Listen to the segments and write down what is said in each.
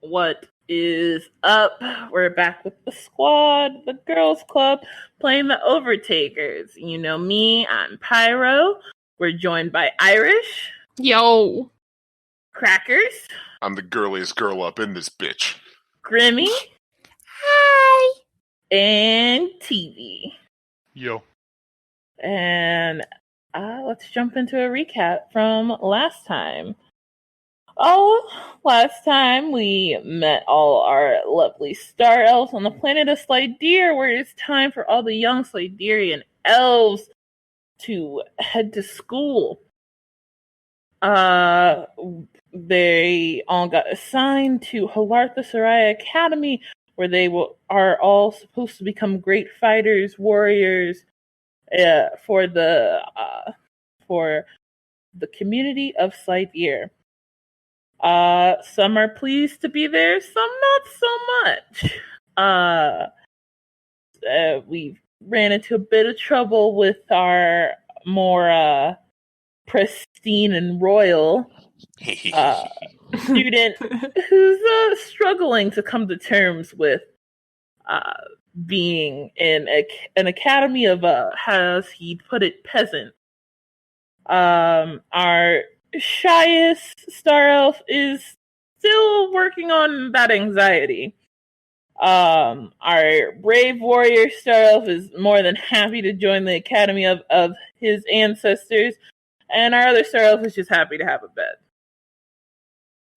What is up? We're back with the squad, the Girls Club, playing the Overtakers. You know me, I'm Pyro. We're joined by Irish. Yo. Crackers. I'm the girliest girl up in this bitch. Grimmy. Hi. And TV. Yo. And let's jump into a recap from last time. Last time we met all our lovely star elves on the planet of Laoghaire, where it's time for all the young Laoghairian elves to head to school. They all got assigned to Halartha Soraya Academy, where they are all supposed to become great fighters, warriors, for the community of Laoghaire. Some are pleased to be there, some not so much. We ran into a bit of trouble with our more pristine and royal student who's struggling to come to terms with being in an academy of, as he put it, peasant. Our shyest star elf is still working on that anxiety. Our brave warrior star elf is more than happy to join the academy of his ancestors, and our other star elf is just happy to have a bed.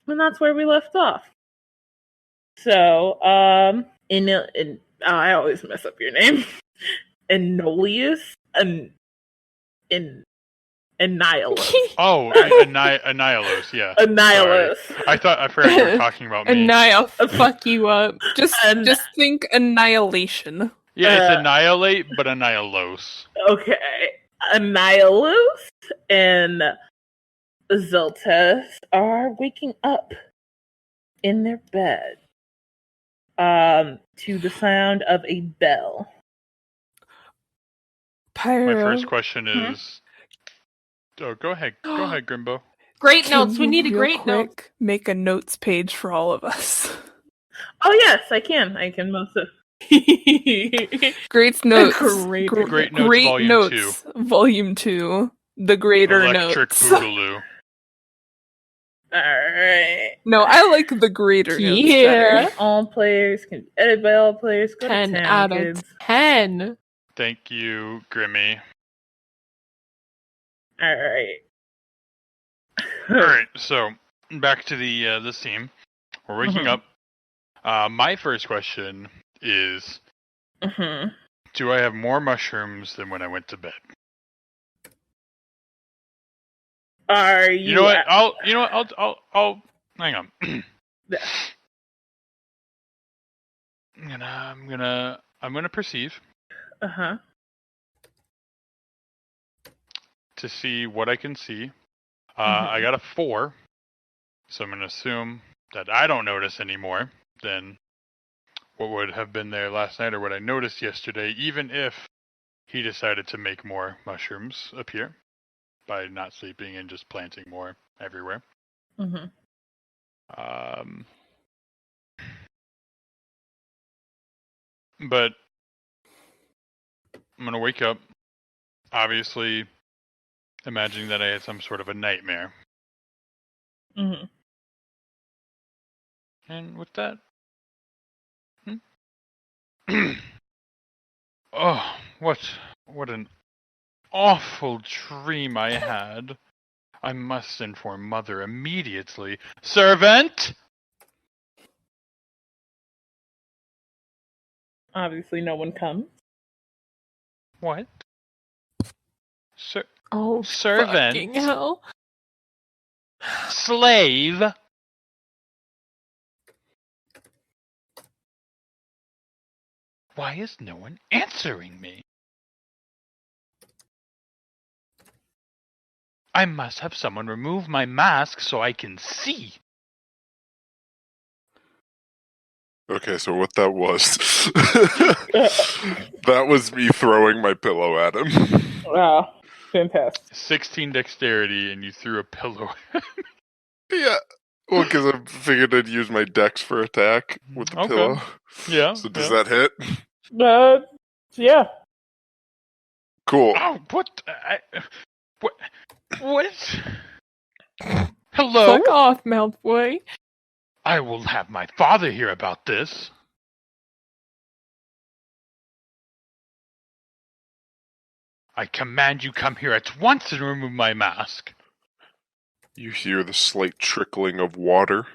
And that's where we left off. So, I always mess up your name. Inialos and Inialos. Oh, Inialos, yeah. Inialos. Sorry. I forgot you were talking about me. Fuck you up. Just think annihilation. Yeah, it's annihilate, but Inialos. Okay. Inialos and Zeltas are waking up in their bed to the sound of a bell. Pyro. My first question is... Oh, go ahead, Grimbo. Great notes. We need a great note. Make a notes page for all of us. Oh yes, I can. I can most of. Great notes. Great notes. Volume 2. The greater Electric notes. Boogaloo. Alright. No, I like the greater notes. Yeah. All players can be edited by all players. Go 10 to 10 out kids. of 10. Thank you, Grimmy. Alright. Alright, so back to the theme. We're waking up. My first question is, do I have more mushrooms than when I went to bed? Are you? You know what? I'll hang on. Yeah. I'm gonna perceive. To see what I can see. I got a 4, so I'm gonna assume that I don't notice any more than what would have been there last night or what I noticed yesterday, even if he decided to make more mushrooms appear by not sleeping and just planting more everywhere. But I'm gonna wake up, obviously imagining that I had some sort of a nightmare. And with that, oh, what an awful dream I had. I must inform Mother immediately. Servant! Obviously, no one comes. What? Oh, servant. Fucking hell. Slave. Why is no one answering me? I must have someone remove my mask so I can see. Okay, so what that was... that was me throwing my pillow at him. Wow. Fantastic. 16 dexterity and you threw a pillow. Yeah. Well, because I figured I'd use my dex for attack with the Okay. pillow. Yeah. So does that hit? Yeah. Cool. Oh, what? What? What? Hello? Fuck off, Malfoy. I will have my father hear about this. I command you come here at once and remove my mask. You hear the slight trickling of water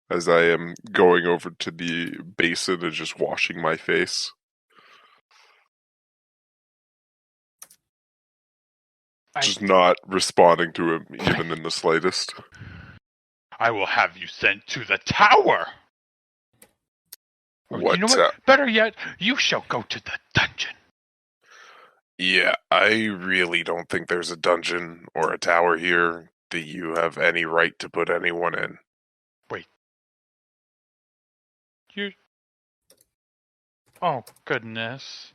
as I am going over to the basin and just washing my face. Just not responding to him even in the slightest. I will have you sent to the tower. Or, What? you know what? Better yet, you shall go to the dungeon. Yeah, I really don't think there's a dungeon or a tower here. Do you have any right to put anyone in? Wait. You... Oh, goodness.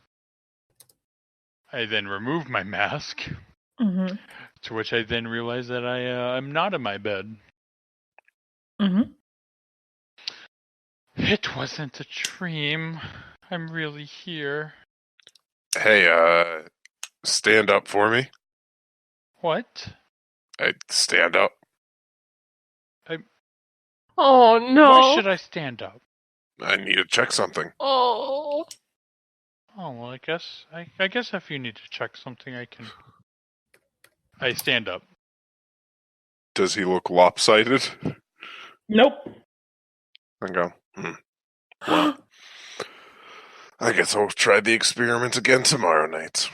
I then remove my mask. Mm-hmm. To which I then realize that I'm not in my bed. Mm-hmm. It wasn't a dream. I'm really here. Hey, stand up for me. What? Stand up. Oh no. Why should I stand up? I need to check something. Oh. Oh, well, I guess if you need to check something, I stand up. Does he look lopsided? Nope. I go, well, I guess I'll try the experiment again tomorrow night.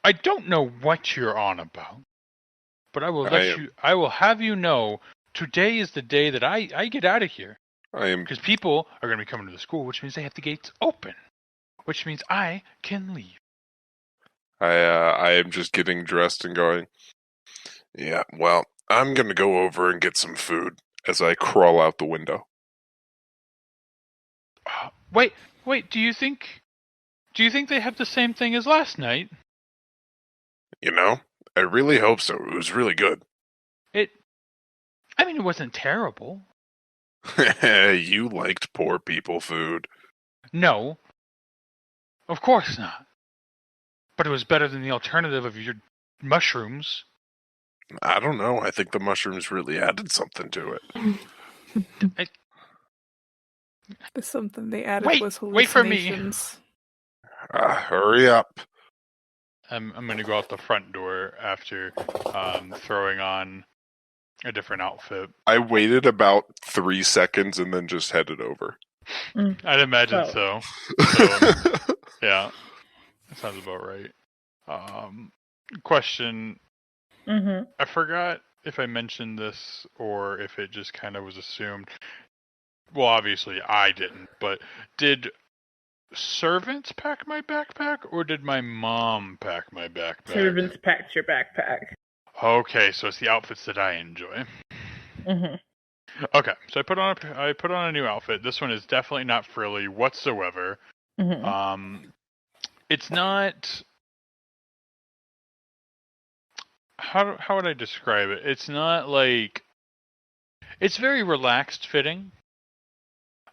I don't know what you're on about, but I will have you know today is the day that I get out of here. I am Because people are going to be coming to the school, which means they have the gates open, which means I can leave. I am just getting dressed and going, yeah, well, I'm going to go over and get some food as I crawl out the window. Wait, do you think they have the same thing as last night? You know, I really hope so. It was really good. It wasn't terrible. You liked poor people food. No, of course not. But it was better than the alternative of your mushrooms. I don't know. I think the mushrooms really added something to it. There's something they added was wait for me. hallucinations. Hurry up. I'm going to go out the front door after throwing on a different outfit. I waited about 3 seconds and then just headed over. I'd imagine so. Yeah, that sounds about right. Question. Mm-hmm. I forgot if I mentioned this or if it just kind of was assumed. Well, obviously I didn't, but did servants pack my backpack or did my mom pack my backpack? Servants packed your backpack. Okay, so it's the outfits that I enjoy. Mm-hmm. Okay, so I put on a new outfit. This one is definitely not frilly whatsoever. Mm-hmm. It's not. How would I describe it? It's not like. It's very relaxed fitting.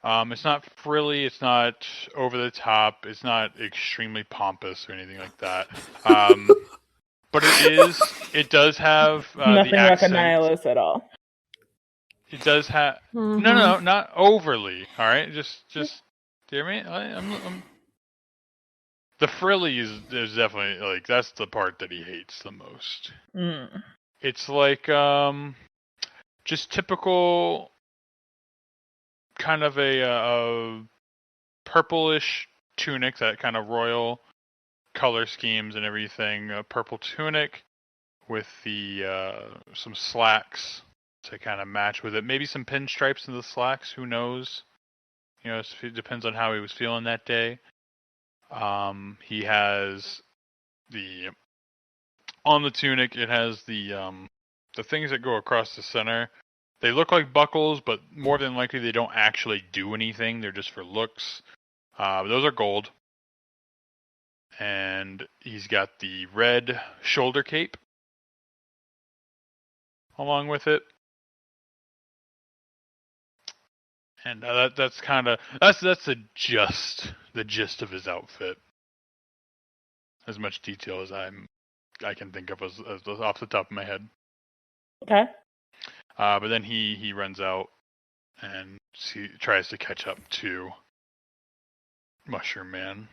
It's not frilly. It's not over the top. It's not extremely pompous or anything like that. But it does have nothing the like accent. Inialos at all. It does have Mm-hmm. no, not overly. All right, just hear me. I'm the frilly is definitely like that's the part that he hates the most. Mm. It's like just typical kind of a purplish tunic, that kind of royal color schemes and everything. A purple tunic with the some slacks to kind of match with it. Maybe some pinstripes in the slacks. Who knows? You know, it depends on how he was feeling that day. He has on the tunic. It has the things that go across the center. They look like buckles, but more than likely they don't actually do anything. They're just for looks. Those are gold. And he's got the red shoulder cape along with it. And that's the gist of his outfit. As much detail as I can think of as off the top of my head. Okay. But then he runs out and tries to catch up to Mushroom Man.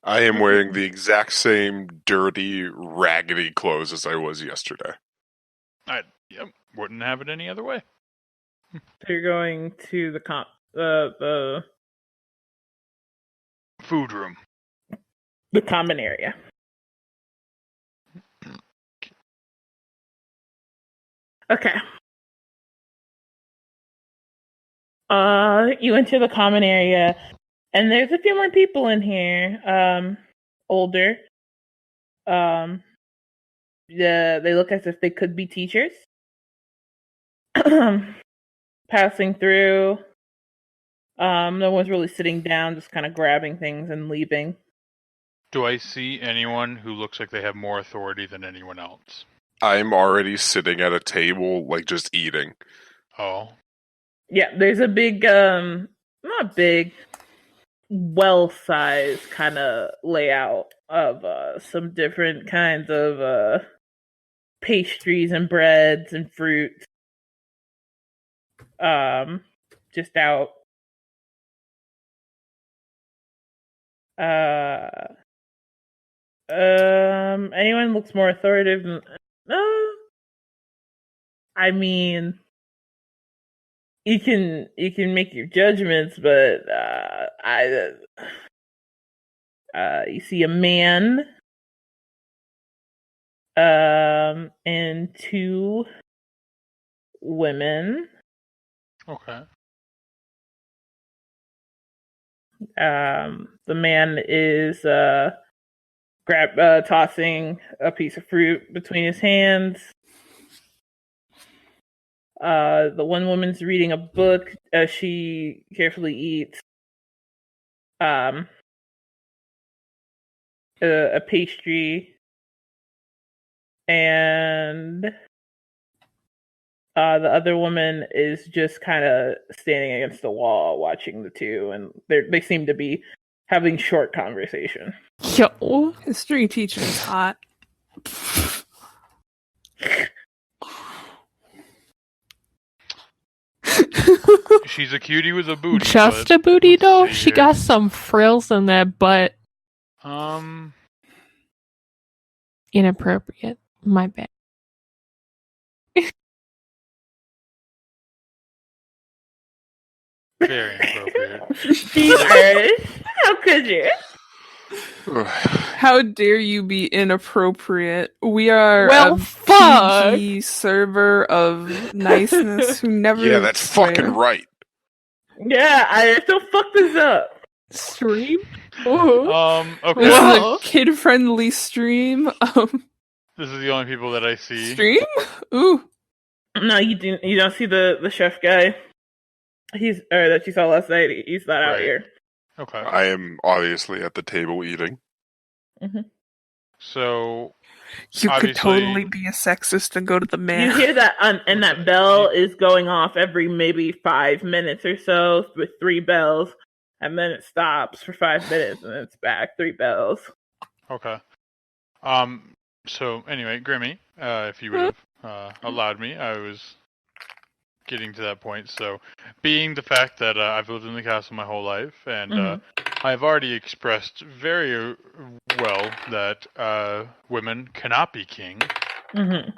I am wearing the exact same dirty, raggedy clothes as I was yesterday. Wouldn't have it any other way. So you're going to the Food room. The common area. Okay. You enter the common area, and there's a few more people in here. Older. They look as if they could be teachers. Passing through. No one's really sitting down, just kind of grabbing things and leaving. Do I see anyone who looks like they have more authority than anyone else? I'm already sitting at a table, like, just eating. Oh. Yeah, there's a big, not big, well-sized kind of layout of some different kinds of pastries and breads and fruits. Just out. Anyone looks more authoritative than... I mean, you can make your judgments, but you see a man, and two women. Okay. The man is tossing a piece of fruit between his hands. The one woman's reading a book as she carefully eats a pastry, and the other woman is just kind of standing against the wall watching the two, and they seem to be having short conversation. Yo, history teacher is hot. She's a cutie with a booty. Just a booty though? She got some frills in that butt. Inappropriate. My bad. Very inappropriate. How could you? How dare you be inappropriate? We are Well, a PG server of niceness who never. Yeah, that's swear. fucking right. Yeah, I still fuck this up. Stream? Okay. This is a kid-friendly stream. This is the only people that I see. Stream? Ooh. No, you didn't. You don't see the chef guy. That you saw last night. He's not out here. Okay. I am obviously at the table eating. Mm-hmm. So you could totally be a sexist and go to the man. You hear that, and that bell is going off every maybe 5 minutes or so with 3 bells, and then it stops for 5 minutes, and then it's back 3 bells. Okay. So anyway, Grimmy, if you would have allowed me, I was getting to that point. So, being the fact that I've lived in the castle my whole life, and I've already expressed very well that women cannot be king. Mm-hmm.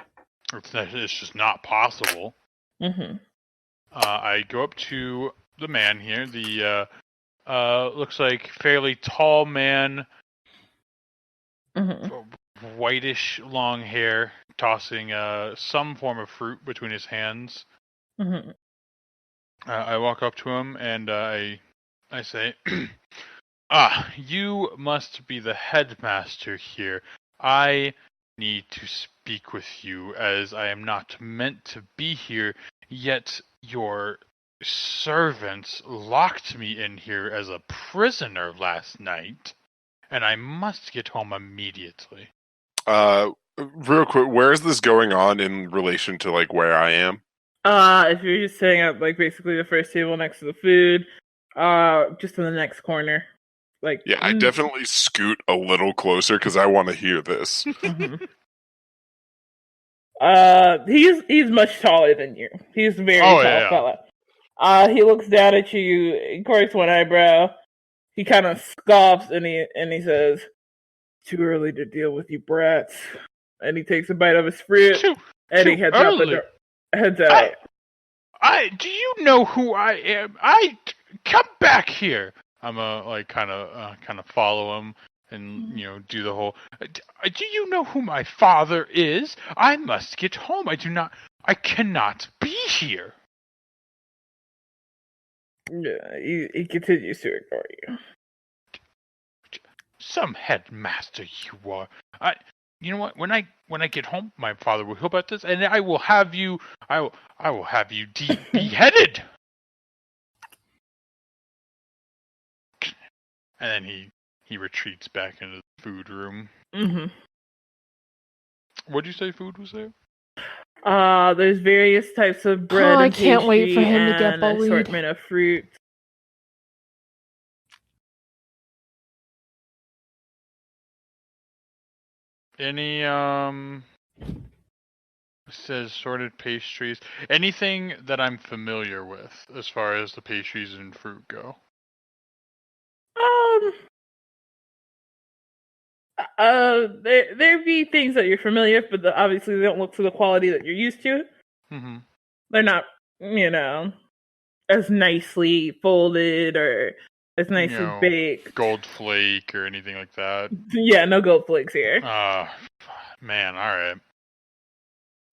It's just not possible. Mm-hmm. I go up to the man here, the looks like fairly tall man, whitish long hair, tossing some form of fruit between his hands. Mm-hmm. I walk up to him and I say, you must be the headmaster here. I need to speak with you as I am not meant to be here, yet your servants locked me in here as a prisoner last night, and I must get home immediately. Real quick, where is this going on in relation to like where I am? If you're just sitting at like basically the first table next to the food, just in the next corner. Like Yeah, I definitely scoot a little closer because I want to hear this. Mhm. He's much taller than you. He's a very tall fella. He looks down at you, quirks one eyebrow. He kind of scoffs and he says, "Too early to deal with you brats." And he takes a bite of his fruit and he heads out the door. Heads out. Do you know who I am? Come back here. I'm kind of follow him and do the whole. Do you know who my father is? I must get home. I cannot be here. Yeah, he continues to ignore you. Some headmaster you are. You know what? When I get home, my father will hear about this, and I will have you. I will have you beheaded. And then he retreats back into the food room. Mm-hmm. What did you say food was there? There's various types of bread and I can't wait for him to get an bullied. assortment of fruit. Any says sorted pastries. Anything that I'm familiar with as far as the pastries and fruit go? There be things that you're familiar with, but obviously they don't look to the quality that you're used to. Mm-hmm. They're not, as nicely folded or as nicely baked. Gold flake or anything like that. Yeah, no gold flakes here. Man, all right.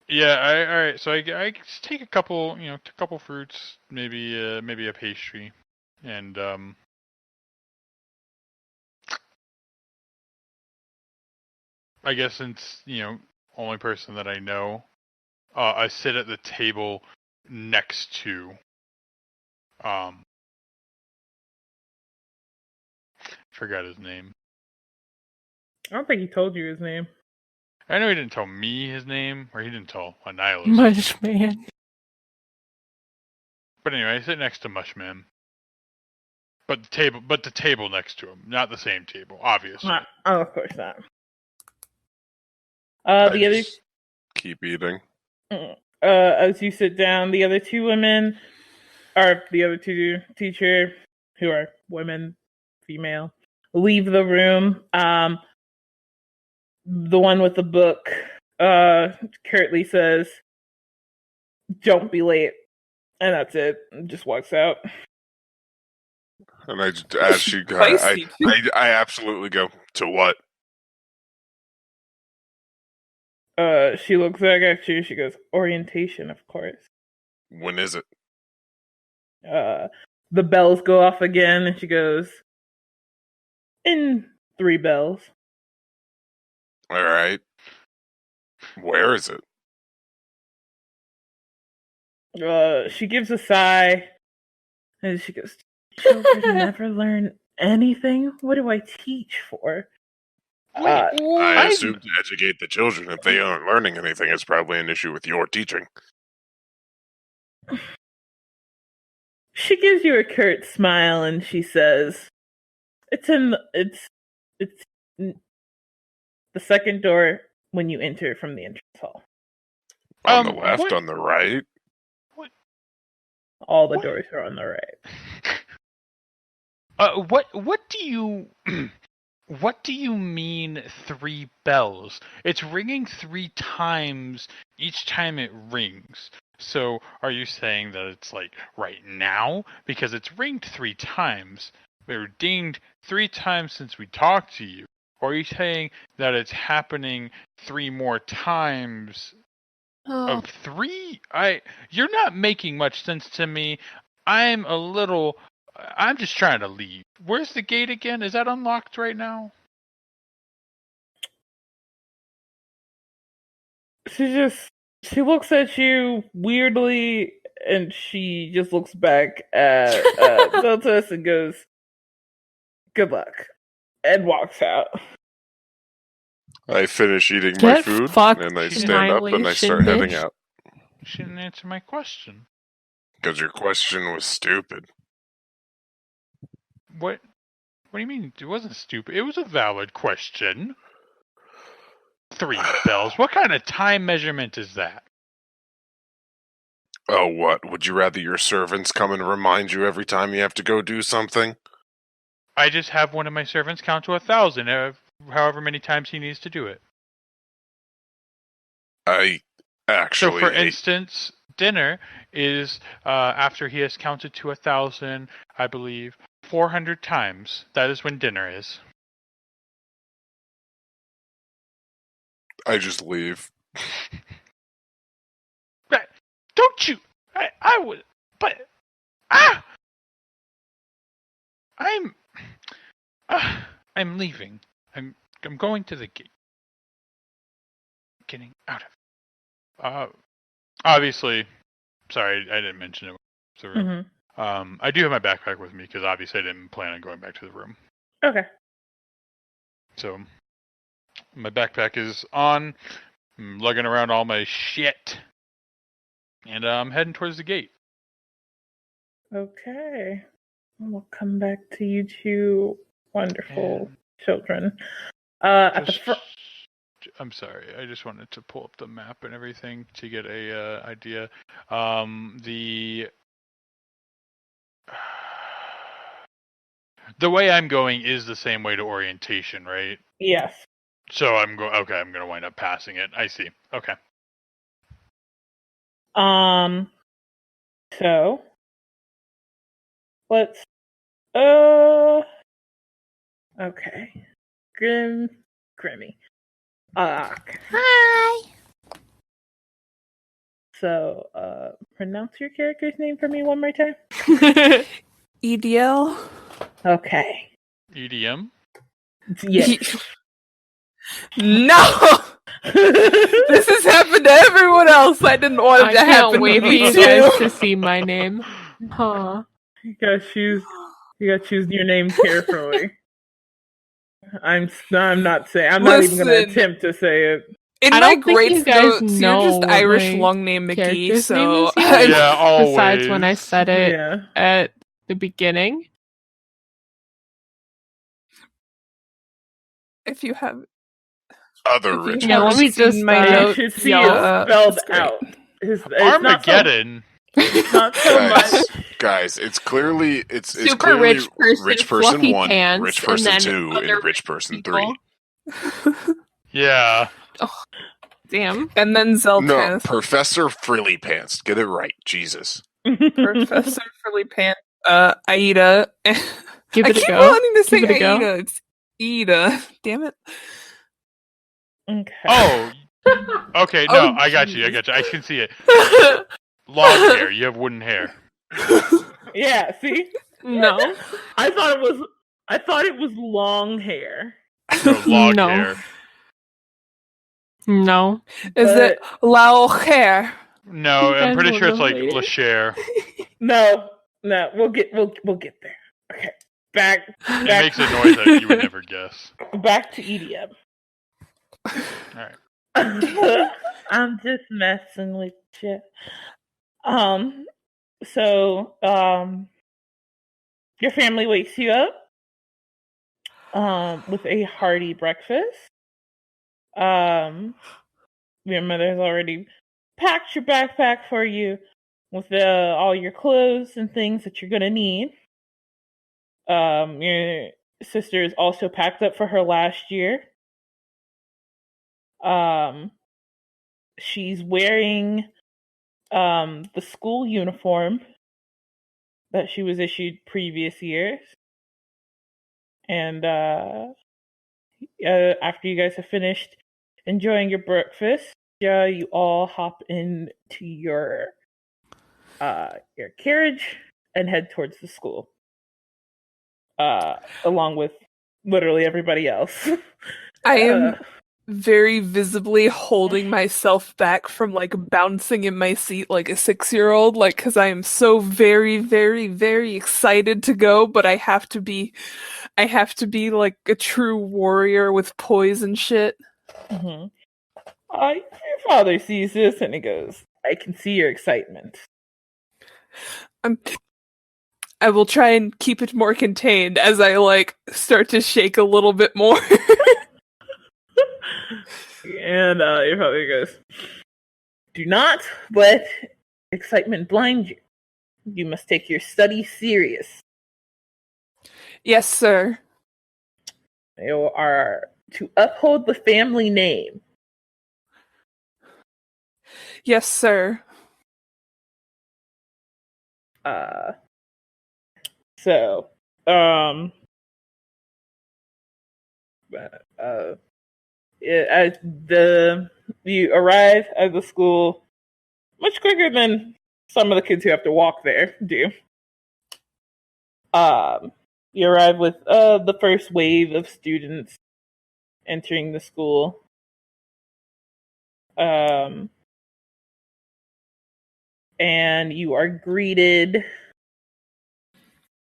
Yeah, all right. So I just take a couple fruits, maybe a pastry, and I guess since only person that I know, I sit at the table next to forgot his name. I don't think he told you his name. I know he didn't tell me his name, or he didn't tell Inialos. Mushman. But anyway, I sit next to Mushman. But the table next to him, not the same table, obviously. Oh, of course not. The other keep eating. As you sit down, the other two women, or the other two teacher, who are women, female, leave the room. The one with the book curtly says, "Don't be late," and that's it. And just walks out. And I absolutely go, "To what?" She looks back at you. She goes, "Orientation, of course." When is it? The bells go off again, and she goes, "In 3 bells." All right. Where is it? She gives a sigh, and she goes, "Children never learn anything. What do I teach for?" I assume to educate the children. If they aren't learning anything, it's probably an issue with your teaching. She gives you a curt smile and she says, it's the second door when you enter from the entrance hall. On the left, on the right? What? All the doors are on the right. What do you what do you mean 3 bells? It's ringing 3 times each time it rings. So are you saying that it's like right now? Because it's ringed 3 times. It dinged 3 times since we talked to you. Or are you saying that it's happening 3 more times of 3? You're not making much sense to me. I'm just trying to leave. Where's the gate again? Is that unlocked right now? She looks at you weirdly, and she just looks back at Zeltas and goes, "Good luck," and walks out. I finish eating my Get food, fucked, and I stand up and I start annihilation, heading bitch. out. You shouldn't answer my question. Because your question was stupid. What? What do you mean? It wasn't stupid. It was a valid question. 3 bells. What kind of time measurement is that? Oh, what? Would you rather your servants come and remind you every time you have to go do something? I just have one of my servants count to 1,000, however many times he needs to do it. I actually... So, for instance, dinner is after he has counted to 1,000, I believe, 400 times. That is when dinner is. I just leave. Right. Don't you? I would, but I'm leaving. I'm going to the gate. Getting out of. Obviously, sorry, I didn't mention it. So, I do have my backpack with me because obviously I didn't plan on going back to the room. Okay. So, my backpack is on. I'm lugging around all my shit, and I'm heading towards the gate. Okay. We'll come back to you two wonderful children. At the front. I'm sorry. I just wanted to pull up the map and everything to get a idea. The way I'm going is the same way to orientation, right? Yes. So I'm going. Okay, I'm gonna wind up passing it. I see. Okay. So let's. Okay. Grimmy. Hi. So, pronounce your character's name for me one more time. Idiel. Okay. EDM. Yes. No! This has happened to everyone else. I didn't want it I to can't happen wait to for me you too. guys to see my name. Huh. You gotta choose your name carefully. I'm not even gonna Listen. attempt to say it. In I my don't think grades you guys notes, know you're just what Irish my long name McGee, character's so name is yet. Yeah, always. Besides when I said it Yeah. at the beginning. if you have Other if you rich Yeah, let person. me just my You notes, should see yeah, it spelled it's great. out. It's Armageddon. Not so much. Guys, it's clearly it's Super clearly rich person, fluffy 1, pants, rich and person then 2, other and rich person people. 3. Yeah. Damn. And then No, Zeltas. Professor Frilly Pants. Get it right, Jesus. Professor Frilly Pants. Aida. Give I it a keep go. wanting to say Give it a go. Aida. It's Ida. Damn it. Okay. Oh. Okay. No, Oh, I got you. Jesus. I can see it. Laoghaire. You have wooden hair. Yeah. See, No. I thought it was long hair. No, Laoghaire. No. Is it Laoghaire? No, You I'm guys pretty will sure it's know like later. Laoghaire. No. We'll get there. Okay. Back. It makes a noise that you would never guess. Back to EDM. Alright. I'm just messing with you. So, your family wakes you up, with a hearty breakfast. Your mother's already packed your backpack for you with all your clothes and things that you're gonna need. Your sister is also packed up for her last year. She's wearing the school uniform that she was issued previous years. And after you guys have finished enjoying your breakfast, you all hop into your carriage and head towards the school, along with literally everybody else. I am very visibly holding myself back from like bouncing in my seat like a 6-year-old, like because I am so very, very, very excited to go, but I have to be like a true warrior with poise and shit. Mm-hmm. Your father sees this and he goes, I can see your excitement. I will try and keep it more contained as I start to shake a little bit more. And your father goes, do not let excitement blind you. You must take your study serious. Yes, sir. You are to uphold the family name. Yes, sir. So, as you arrive at the school much quicker than some of the kids who have to walk there do. You arrive with the first wave of students entering the school. And you are greeted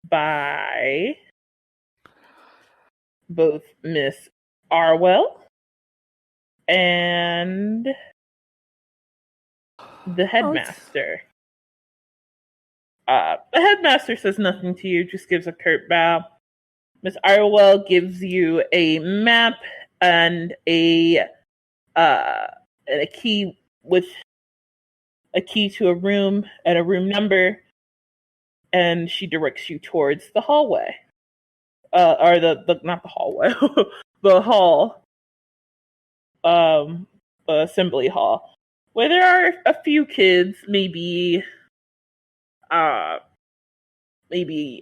by both Miss Arwell and the headmaster. The headmaster says nothing to you, just gives a curt bow. Miss Arwell gives you a map and a key with a key to a room and a room number, and she directs you towards the hallway. Or the not the hallway, the hall. The assembly hall, where there are a few kids, maybe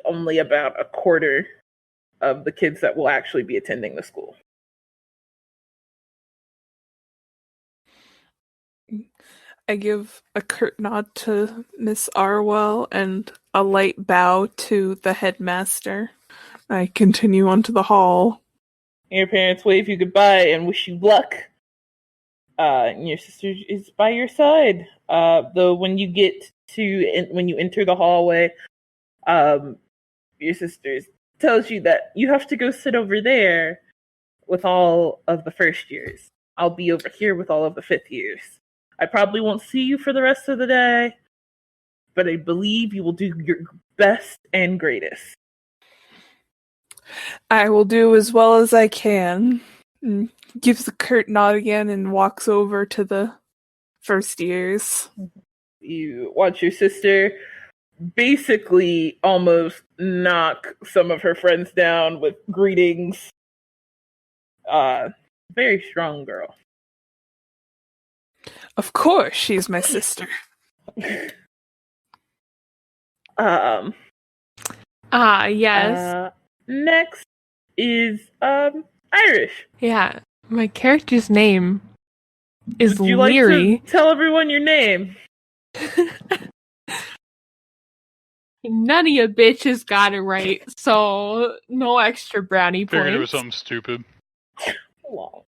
only about a quarter of the kids that will actually be attending the school. I give a curt nod to Miss Arwell and a light bow to the headmaster. I continue onto the hall. Your parents wave you goodbye and wish you luck. And your sister is by your side. Though when you enter the hallway, your sister tells you that you have to go sit over there with all of the first years. I'll be over here with all of the fifth years. I probably won't see you for the rest of the day, but I believe you will do your best and greatest. I will do as well as I can. And gives a curt nod again and walks over to the first years. You watch your sister basically almost knock some of her friends down with greetings. Very strong girl. Of course, she's my sister. Yes. Next is Irish. Yeah. My character's name is Would you Leary. like to tell everyone your name? None of you bitches got it right, so no extra brownie points. Figured it was something stupid. Long.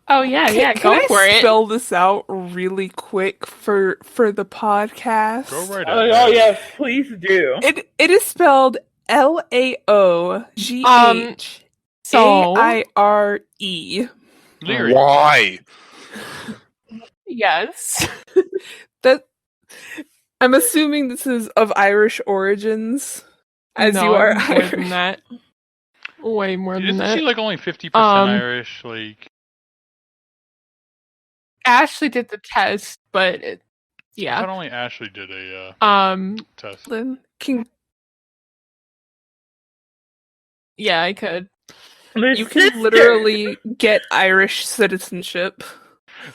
Oh yeah, can go I for it. spell this out really quick for the podcast? Go right Oh ahead. yes, please do. It is spelled Laoghaire. Leary. Why? Yes. That I'm assuming this is of Irish origins, as No, you are more Irish. than that. Way more than Isn't that. she like only 50% Irish? Like, Ashley did the test, but I yeah. thought only Ashley did a test. Then Yeah, I could. you can literally get Irish citizenship.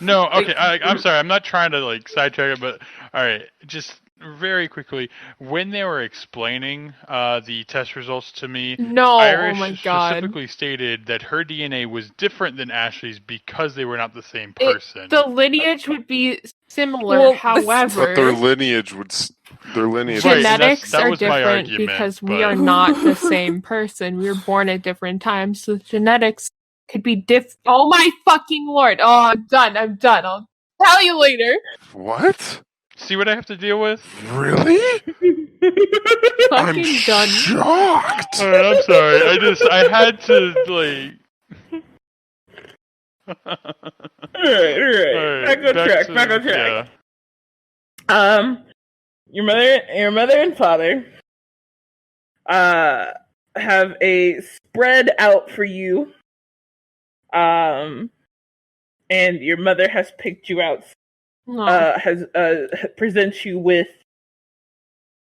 No, okay, I'm sorry. I'm not trying to like sidetrack it, but all right, just very quickly, when they were explaining the test results to me, No, Irish oh my god. specifically stated that her DNA was different than Ashley's because they were not the same person. The lineage would be similar, Well, however, But their lineage would. Their lineage. Right, and genetics that are was my different argument, because we but- are not the same person. We were born at different times, so genetics could be Oh my fucking lord! Oh, I'm done. I'll tell you later. What? See what I have to deal with? Really? I'm Fucking done. shocked. All right, I'm sorry. I had to like. Alright. Back on track. Yeah. Your mother and father have a spread out for you. And your mother has picked you out. Presents you with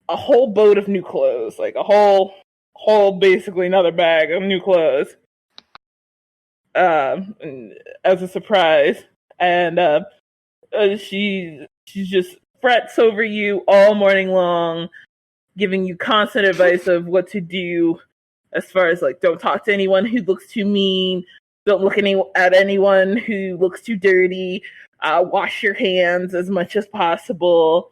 a whole boat of new clothes, like a whole basically another bag of new clothes. As a surprise, and she just frets over you all morning long, giving you constant advice of what to do, as far as like don't talk to anyone who looks too mean, don't look at anyone who looks too dirty, wash your hands as much as possible,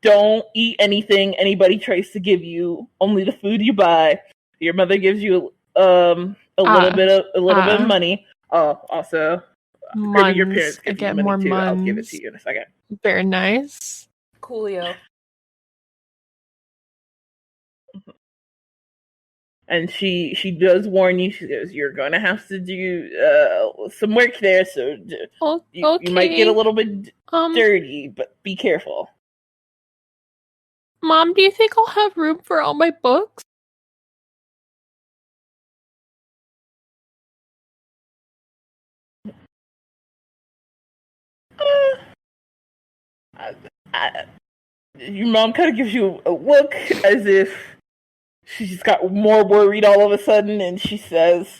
don't eat anything anybody tries to give you, only the food you buy. Your mother gives you a little bit of money. Also, maybe your parents give you money too. I'll give it to you in a second. Very nice. Coolio. And she does warn you. She goes, "You're going to have to do some work there, so you might get a little bit dirty, but be careful." Mom, do you think I'll have room for all my books? Your mom kind of gives you a look as if she just got more worried all of a sudden, and she says,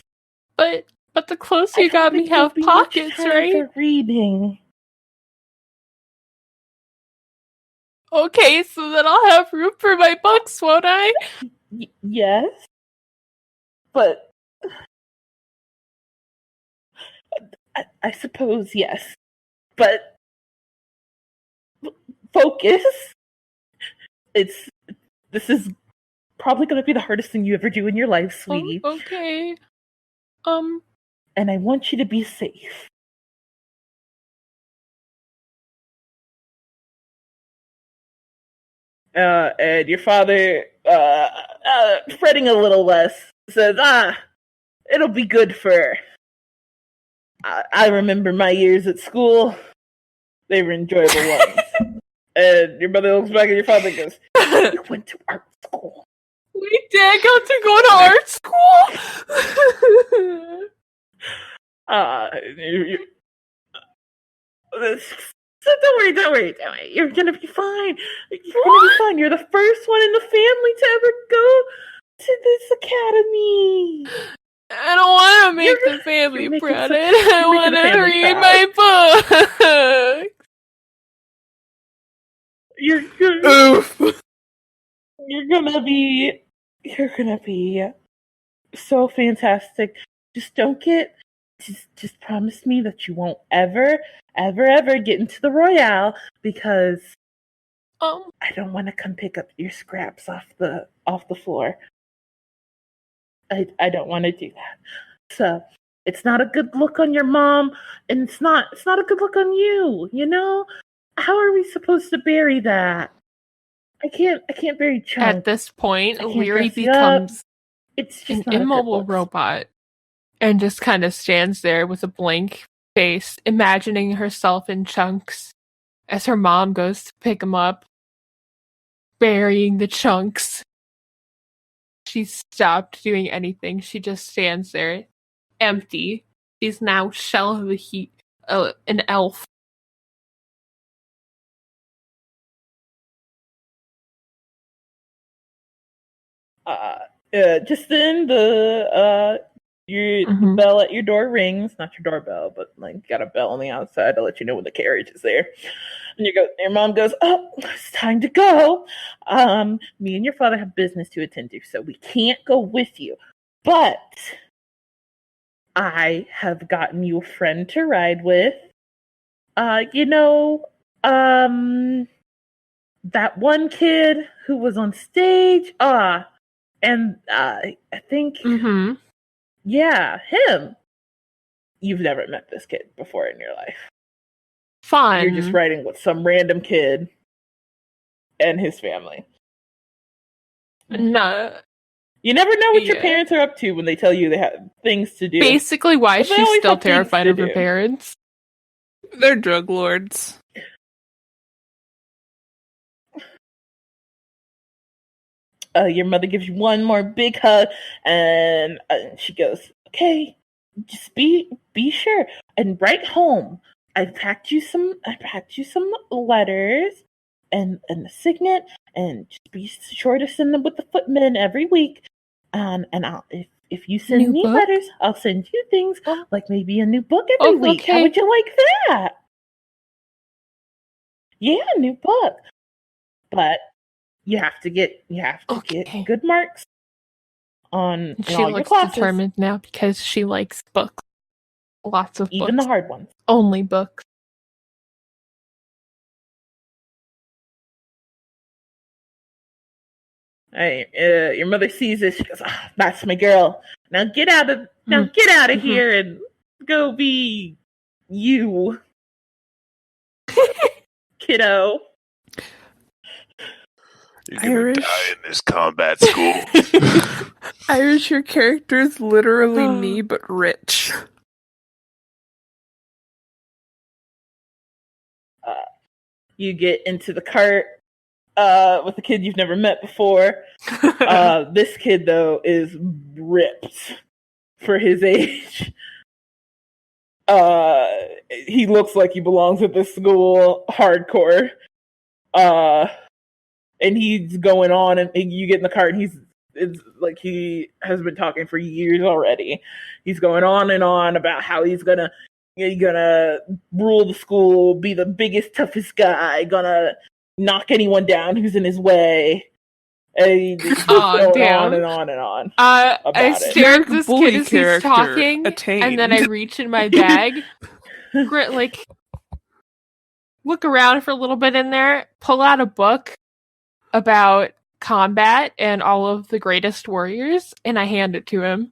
But the clothes you got me have pockets, right? Reading. Okay, so then I'll have room for my books, won't I? Yes, but I suppose yes, but focus. This is probably going to be the hardest thing you ever do in your life, sweetie. Oh, okay. And I want you to be safe. And your father, fretting a little less, says, it'll be good for... I remember my years at school. They were enjoyable ones. And your mother looks back at your father and goes, "You went to art school." Wait, Dad got to go to art school? Don't worry. You're gonna be fine. You're the first one in the family to ever go to this academy. I don't want to make the family proud. I want to read my book. You're gonna be so fantastic. Just don't get. Just promise me that you won't ever get into the Royale, because I don't want to come pick up your scraps off the floor. I don't want to do that. So it's not a good look on your mom, and it's not a good look on you. You know, how are we supposed to bury that? I can't bury Chunk. At this point, Leary becomes it's just an immobile robot and just kind of stands there with a blank face, imagining herself in chunks as her mom goes to pick him up, burying the chunks. She stopped doing anything. She just stands there, empty. She's now shell of the heat, an elf. Just then the bell at your door rings. Not your doorbell, but like you got a bell on the outside to let you know when the carriage is there. And your mom goes, "Oh, it's time to go. Me and your father have business to attend to, so we can't go with you. But I have gotten you a friend to ride with. That one kid who was on stage. And I think, yeah, him. You've never met this kid before in your life. Fun. You're just riding with some random kid and his family." No. You never know what your Yeah. parents are up to when they tell you they have things to do. Basically, why But they she's always still have things terrified to of her do. parents. They're drug lords. Your mother gives you one more big hug, and she goes, "Okay, just be sure and write home. I packed you some letters and a signet, and just be sure to send them with the footman every week. And I'll if you send New me book? letters, I'll send you things Oh. like maybe a new book every week. How Okay. would you like that? Yeah, a new book, but." You have to get Okay. good marks on She all your looks classes, determined now because she likes books. Lots of even the books. hard ones. Only books. Your mother sees this. She goes, "That's my girl. Now get out of Mhm. here and go be you, kiddo." You're gonna Irish. die in this combat school. Irish, your character is literally me, but rich. You get into the cart with a kid you've never met before. This kid though is ripped for his age. He looks like he belongs at this school hardcore. And he's going on, and you get in the cart, and it's like he has been talking for years already. He's going on and on about how he's gonna rule the school, be the biggest, toughest guy, gonna knock anyone down who's in his way. And he's just going damn. on and on and on. I About it. stare at this Bully kid as he's character talking, attained. and then I reach in my bag, look around for a little bit in there, pull out a book about combat and all of the greatest warriors, and I hand it to him.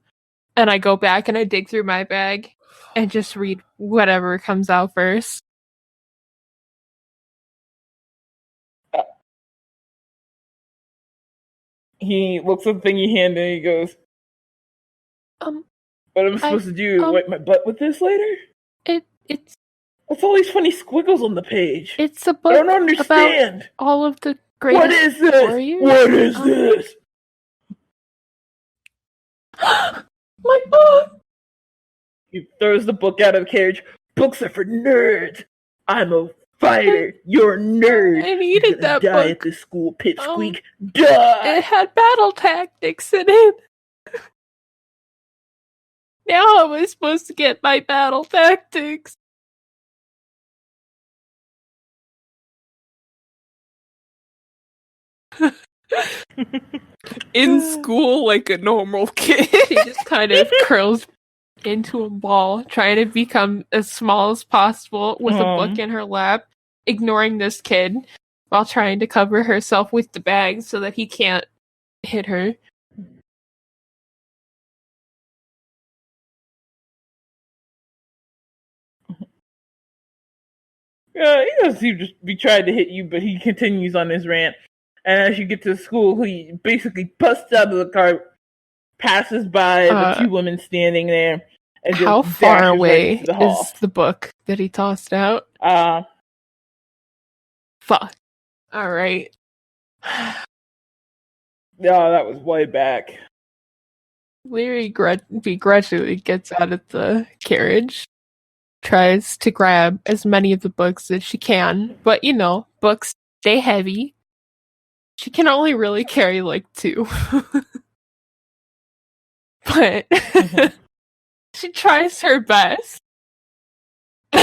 And I go back and I dig through my bag and just read whatever comes out first. He looks at the thing you hand, and he goes, "What am I supposed to do? Wipe my butt with this later? It's What's all these funny squiggles on the page? It's a I book don't understand. about all of the greatest What is this? warriors. What is this?" My book! He throws the book out of the carriage. "Books are for nerds. I'm a fighter. You're a nerd. I needed You're gonna that die book. at this school, pipsqueak. Die!" It had battle tactics in it. Now how am I supposed to get my battle tactics? In school like a normal kid. She just kind of curls into a ball, trying to become as small as possible with a book in her lap, ignoring this kid while trying to cover herself with the bag so that he can't hit her. He doesn't seem to be trying to hit you, but he continues on his rant. And as you get to school, he basically busts out of the car, passes by the two women standing there, and how just far dashes away right to the hall. is the book that he tossed out? Fuck. Alright. Yeah, that was way back. Leary begrudgingly gets out of the carriage, tries to grab as many of the books as she can, but books stay heavy. She can only really carry like 2. But she tries her best. Doing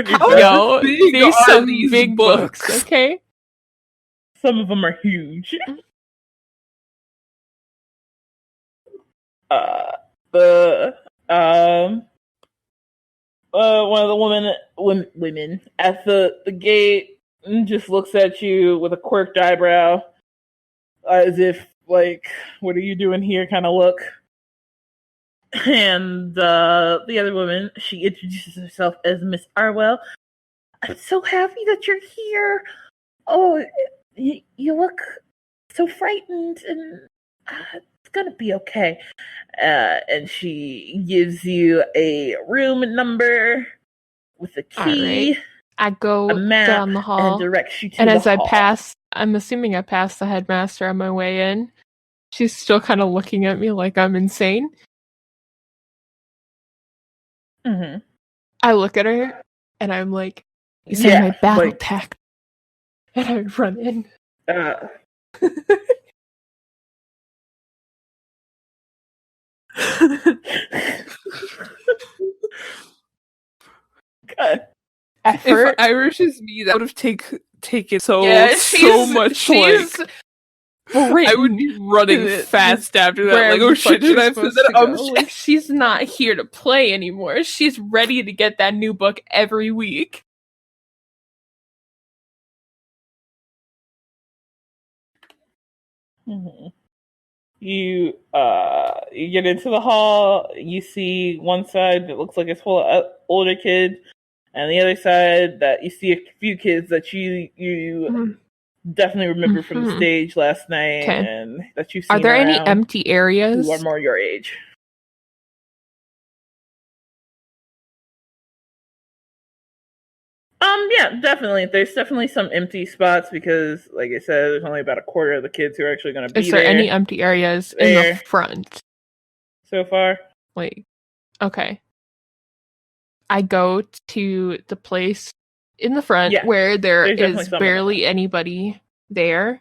How big there's are some these big books, okay? Some of them are huge. One of the women at the gate just looks at you with a quirked eyebrow, as if like, "What are you doing here?" kind of look. And the other woman, she introduces herself as Miss Arwell. "I'm so happy that you're here. Oh, you look so frightened, and it's gonna be okay. And she gives you a room number with a key, Alright. I go a map, down the hall, and directs you to and the as I hall. pass, I'm assuming I passed the headmaster on my way in. She's still kind of looking at me like I'm insane. Mm-hmm. I look at her, and I'm like, "These are my battle tactics," and I run in. Good. If Irish is me, that would have taken so much. She's I would be running fast after that. Like, oh shit, did I put that up? Like, she's not here to play anymore. She's ready to get that new book every week. Mm-hmm. You get into the hall. You see one side that looks like it's full of older kids, and the other side that you see a few kids that you definitely remember from the stage last night, and that you've seen. Are there any empty areas? Who are more your age? Yeah, definitely. There's definitely some empty spots because, like I said, there's only about a quarter of the kids who are actually going to be there. Is there any empty areas in the front? So far? Like, okay. I go to the place in the front where there is barely anybody there,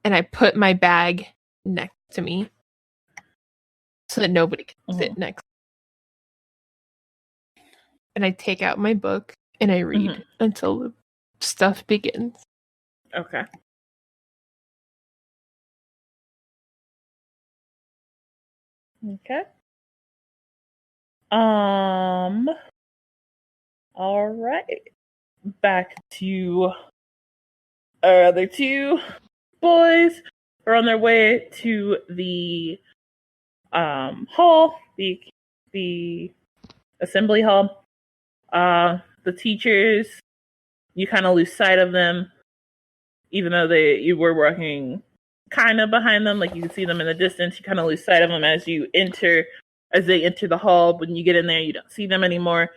and I put my bag next to me so that nobody can sit next. And I take out my book and I read until the stuff begins. Okay. Okay. All right. Back to our other two boys are on their way to the hall, the assembly hall. The teachers, you kind of lose sight of them, even though you were walking kind of behind them, like you can see them in the distance. You kind of lose sight of them as they enter the hall. When you get in there, you don't see them anymore,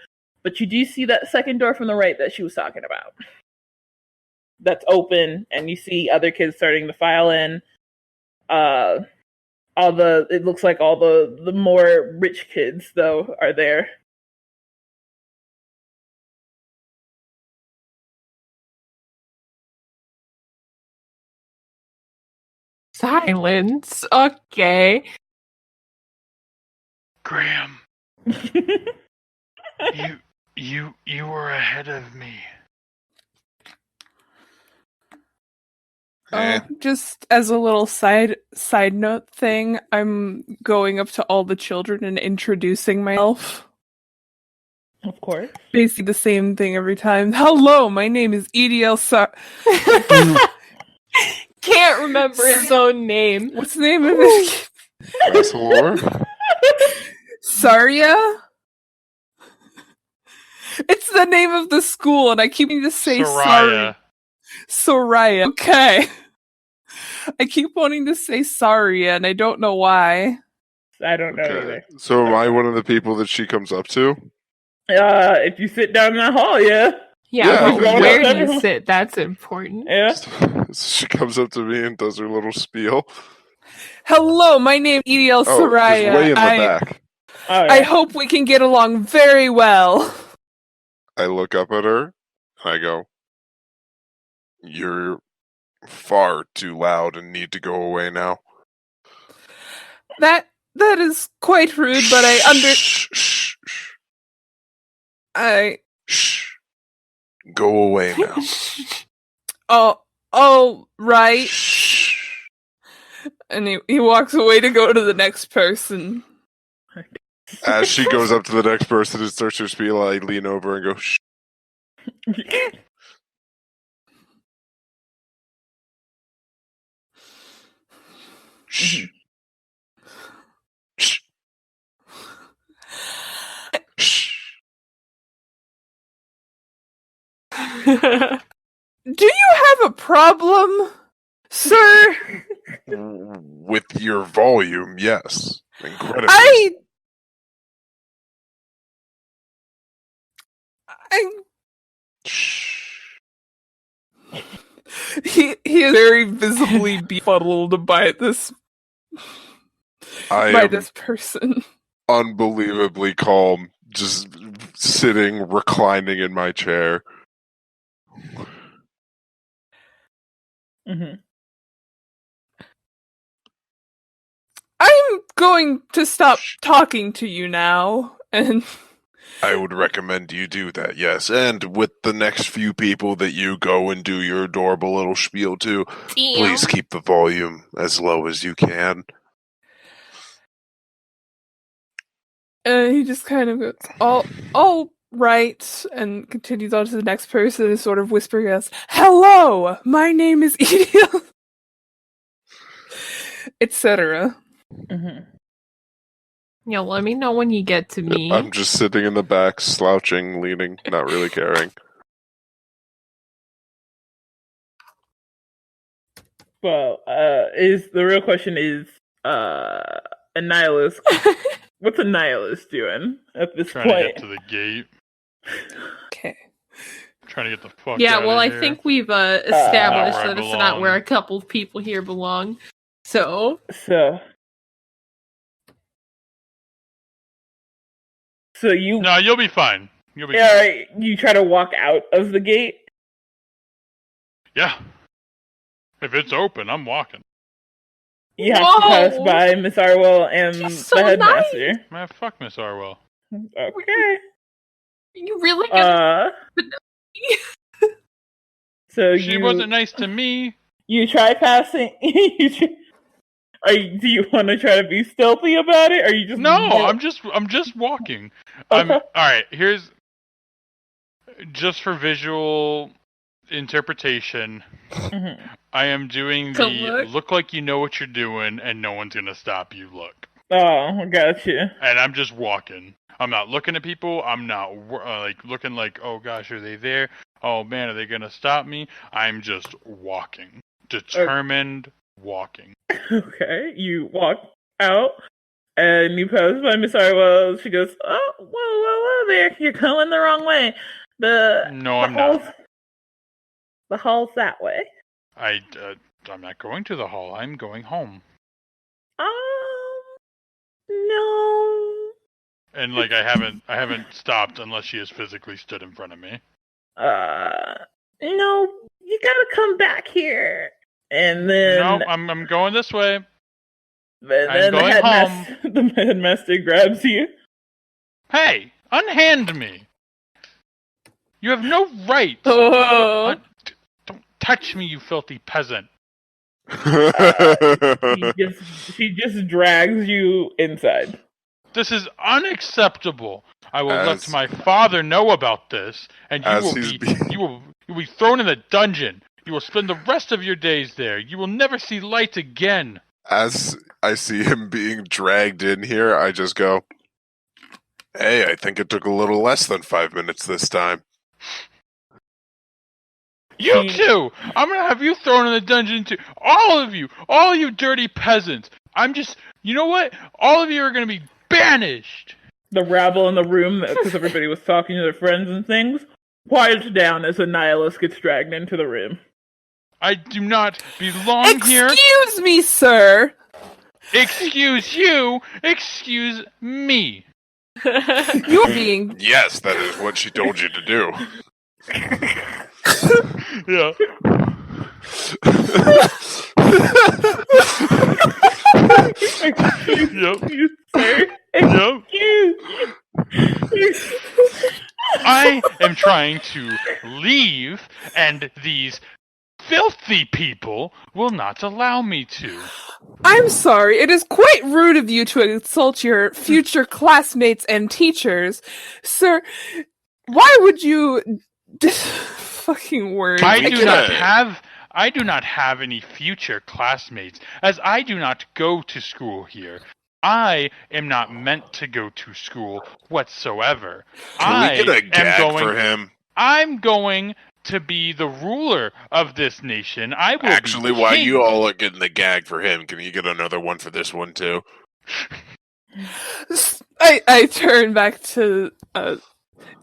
but you do see that second door from the right that she was talking about. That's open, and you see other kids starting to file in. It looks like all the more rich kids though are there. Silence. Okay. Graham. you were ahead of me. Just as a little side note thing, I'm going up to all the children and introducing myself. Of course. Basically the same thing every time. Hello, my name is Idiel. Can't remember his own name. What's the name of it? Saria? It's the name of the school, and I keep wanting to say Soraya. Soraya. Okay. I keep wanting to say Saria, and I don't know why. I don't know either. So am I one of the people that she comes up to? If you sit down in that hall, yeah. Yeah, but where do you sit? That's important. Yeah. So she comes up to me and does her little spiel. Hello, my name is Idiel Soraya. Just way in the back. I hope we can get along very well. I look up at her, and I go, "You're far too loud and need to go away now." That is quite rude, but Shh. Go away now. Oh, right. And he walks away to go to the next person. As she goes up to the next person and starts her spiel, I lean over and go, "Shh." Shh. Shh. Shh. Do you have a problem, Sir! With your volume, yes. Incredibly. Shh. He is very visibly befuddled by this this person. Unbelievably calm, just sitting, reclining in my chair. Mm-hmm. I'm going to stop talking to you now, and I would recommend you do that, yes. And with the next few people that you go and do your adorable little spiel to, please keep the volume as low as you can. he just kind of goes, all right, and continues on to the next person and sort of whispering us, hello, my name is Idiel, etc. Mm-hmm. Yeah, let me know when you get to me. I'm just sitting in the back, slouching, leaning, not really caring. Well, is the real question is, Inialos. What's Inialos doing at this Trying point? to get to the gate. Okay. Trying to get the fuck Yeah, out well, of I here. think we've established Not where I that it's not belong. where a couple of people here belong. So you. No, you'll be fine. You'll be fine. Alright, you try to walk out of the gate? Yeah. If it's open, I'm walking. You have to pass by Miss Arwell and so the headmaster. Nice. Man, fuck Miss Arwell. Okay. You really gonna So She wasn't nice to me. You try passing. Do you want to try to be stealthy about it, or you just? No, I'm just walking. Okay. All right. Here's just for visual interpretation. Mm-hmm. I am doing the look like you know what you're doing, and no one's gonna stop you. Look. Oh, gotcha. And I'm just walking. I'm not looking at people. I'm not like looking like, oh gosh, are they there? Oh man, are they gonna stop me? I'm just walking, determined walking. Okay, you walk out and you pass by Miss Arwell. She goes, "Oh, whoa there! You're going the wrong way. I'm not. The hall's that way." I'm not going to the hall. I'm going home. No. And like I haven't stopped unless she has physically stood in front of me. No, you gotta come back here. And then no, I'm going this way. Then the headmaster grabs you. Hey, unhand me. You have no right. Oh. Don't touch me, you filthy peasant. She just drags you inside. This is unacceptable. I will let my father know about this, and you will be thrown in the dungeon. You will spend the rest of your days there. You will never see light again. As I see him being dragged in here, I just go, hey, I think it took a little less than 5 minutes this time. You too! I'm gonna have you thrown in the dungeon too. All you dirty peasants. You know what? All of you are gonna be banished. The rabble in the room, because everybody was talking to their friends and things, quiets down as Inialos gets dragged into the room. I do not belong here. Excuse me, sir. Excuse you. Excuse me. You're being... Yes, that is what she told you to do. Yeah. Yep. I am trying to leave, and these filthy people will not allow me to. I'm sorry, it is quite rude of you to insult your future classmates and teachers. Sir, why would you... fucking words. I do not have any future classmates, as I do not go to school here. I am not meant to go to school whatsoever. Can we get a gag for him? I'm going to be the ruler of this nation. I will Actually, be while king. you all are getting the gag for him, can you get another one for this one too? I turn back to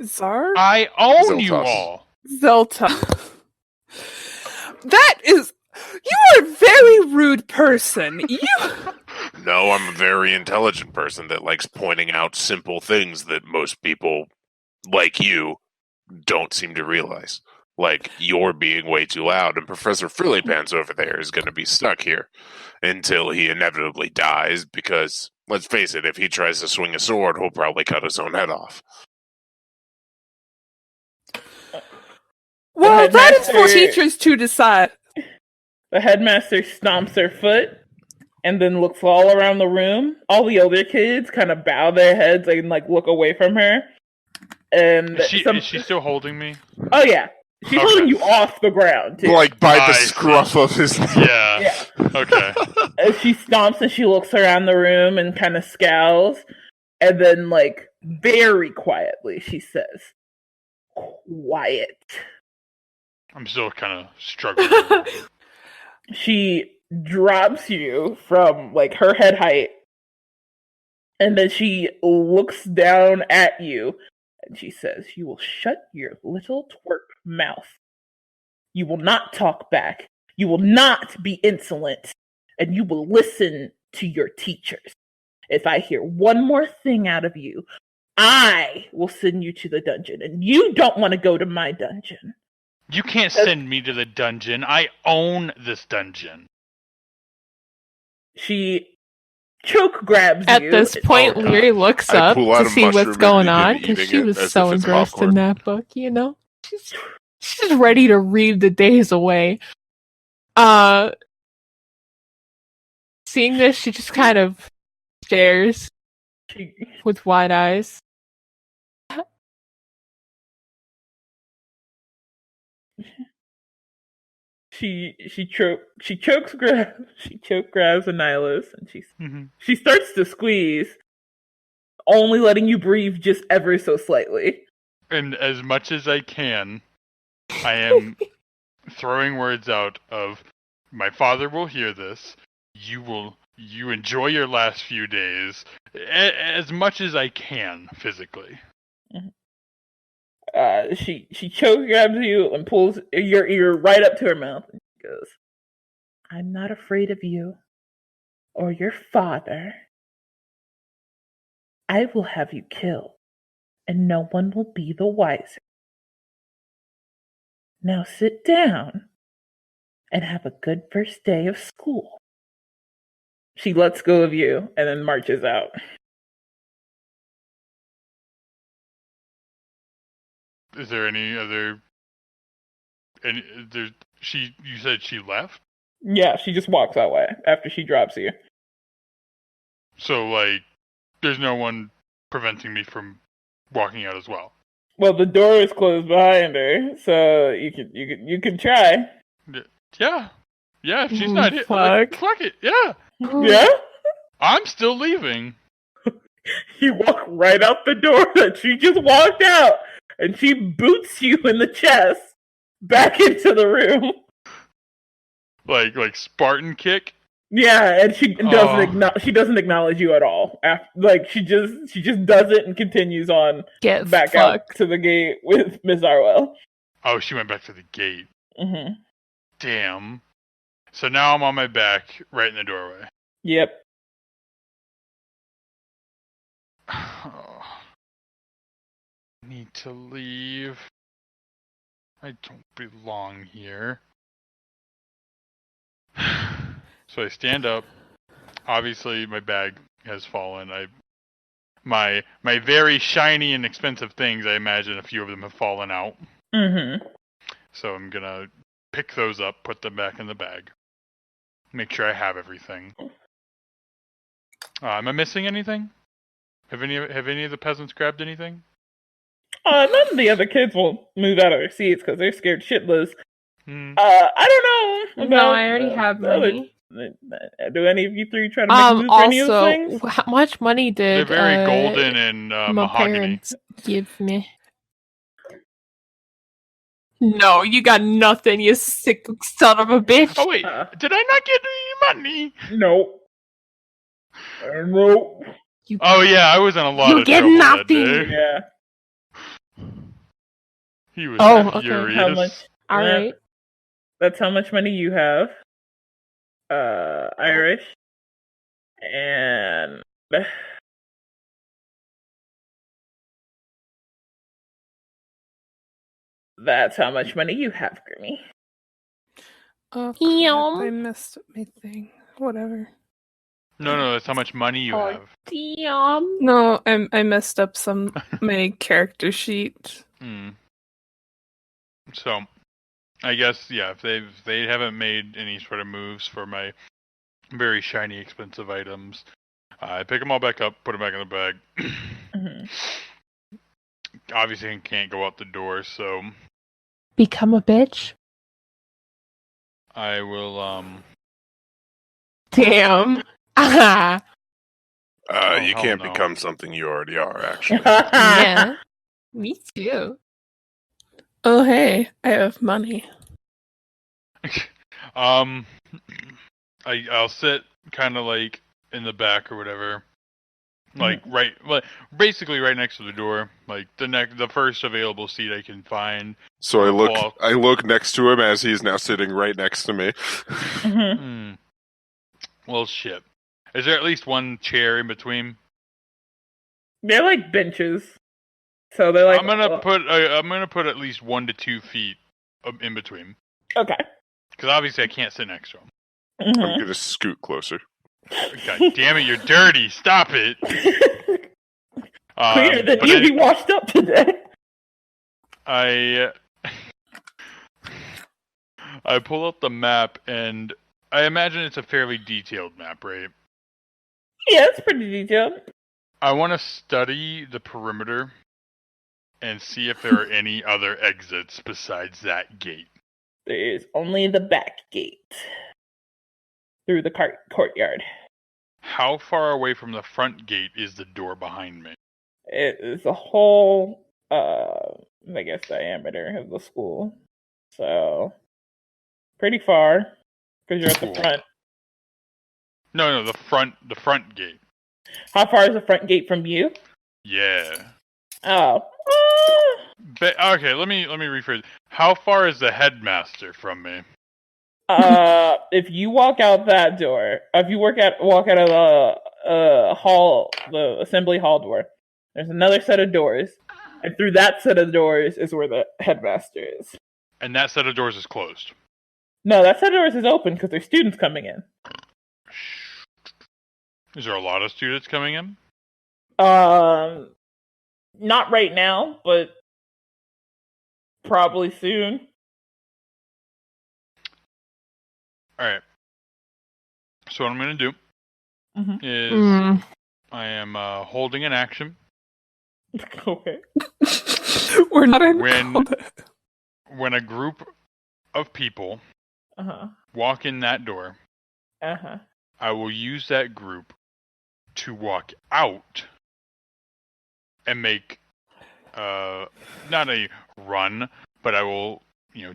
Zar? I own you Zeltas. all. Zelta. That is... You are a very rude person. You... No, I'm a very intelligent person that likes pointing out simple things that most people, like you, don't seem to realize. Like, you're being way too loud, and Professor Frillypants over there is going to be stuck here until he inevitably dies, because, let's face it, if he tries to swing a sword, he'll probably cut his own head off. Well, that is for teachers to decide. The headmaster stomps her foot and then looks all around the room. All the older kids kind of bow their heads and like look away from her. And is she still holding me? Oh yeah, she's holding you off the ground too. Like by the scruff of his neck. Yeah. Okay. As she stomps and she looks around the room and kind of scowls, and then like very quietly she says, "Quiet." I'm still kind of struggling. She drops you from like her head height, and then she looks down at you and she says, "You will shut your little twerp mouth. You will not talk back. You will not be insolent, and you will listen to your teachers. If I hear one more thing out of you, I will send you to the dungeon, and you don't want to go to my dungeon." You can't send me to the dungeon. I own this dungeon. She choke grabs At you. this point, Leary looks up to see what's going on because she was so engrossed in that book, you know? She's ready to read the days away. Seeing this, she just kind of stares with wide eyes. She choke grabs Inialos, and she starts to squeeze, only letting you breathe just ever so slightly. And as much as I can, I am throwing words out of, my father will hear this. You enjoy your last few days as much as I can physically. She choke grabs you and pulls your ear right up to her mouth, and she goes, "I'm not afraid of you or your father. I will have you killed, and no one will be the wiser. Now sit down and have a good first day of school." She lets go of you and then marches out. Is there any other? You said she left? Yeah, she just walks that way after she drops you. So, like, there's no one preventing me from walking out as well. Well, the door is closed behind her, so you can try. Yeah. If she's not here, fuck it. Yeah. Yeah. I'm still leaving. You walk right out the door that she just walked out, and she boots you in the chest back into the room. Like Spartan kick. Yeah, and she doesn't acknowledge you at all. She just does it and continues on back out to the gate with Miss Arwell. Oh, she went back to the gate. Mm-hmm. Damn. So now I'm on my back, right in the doorway. Yep. I need to leave. I don't belong here. So I stand up. Obviously, my bag has fallen. My very shiny and expensive things, I imagine a few of them have fallen out. Mm-hmm. So I'm gonna pick those up, put them back in the bag. Make sure I have everything. Am I missing anything? Have any of the peasants grabbed anything? None of the other kids will move out of their seats because they're scared shitless. I don't know. No, I already have money. Do any of you three try to make moves for any of those things? How much money did they're very golden and my mahogany parents give me? No, you got nothing, you sick son of a bitch. Oh wait, did I not get any money? Nope. Nope. Oh yeah, I was in a lot You of get trouble that nothing. day. Yeah. He was Okay. furious. How much? All right. That's how much money you have. Irish. And that's how much money you have, Grimmy. Oh, Yum. crap, I messed up my thing. Whatever. No, that's how much money you Oh, have. damn. No, I messed up my character sheet. So, I guess if they haven't made any sort of moves for my very shiny, expensive items, I pick them all back up, put them back in the bag. Mm-hmm. Obviously, I can't go out the door, so Become a bitch? I will. Damn. Ah. You hell can't no. become something you already are, actually. Yeah. Me too. Oh, hey, I have money. I'll sit kind of like in the back or whatever, like basically right next to the door, like the first available seat I can find. So I look next to him as he's now sitting right next to me. Mm-hmm. Well, shit. Is there at least one chair in between? They're like benches, so they're like. I'm gonna put at least 1 to 2 feet in between. Okay. Because obviously I can't sit next to him. Mm-hmm. I'm gonna scoot closer. God damn it, you're dirty. Stop it. Cleaner than you be washed up today. I pull up the map, and I imagine it's a fairly detailed map, right? Yeah, it's pretty detailed. I want to study the perimeter and see if there are any other exits besides that gate. There's only the back gate through the courtyard. How far away from the front gate is the door behind me? It is a whole, I guess, diameter of the school. So, pretty far, because you're at the front. No, the front gate. How far is the front gate from you? Yeah. Oh. Okay, let me rephrase. How far is the headmaster from me? If you walk out that door, if you walk out of the hall, the assembly hall door, there's another set of doors, and through that set of doors is where the headmaster is. And that set of doors is closed. No, that set of doors is open because there's students coming in. Is there a lot of students coming in? Not right now, but probably soon. Alright. So what I'm going to do is I am holding an action. Okay. We're not in when a group of people walk in that door, I will use that group to walk out and make not a run, but I will,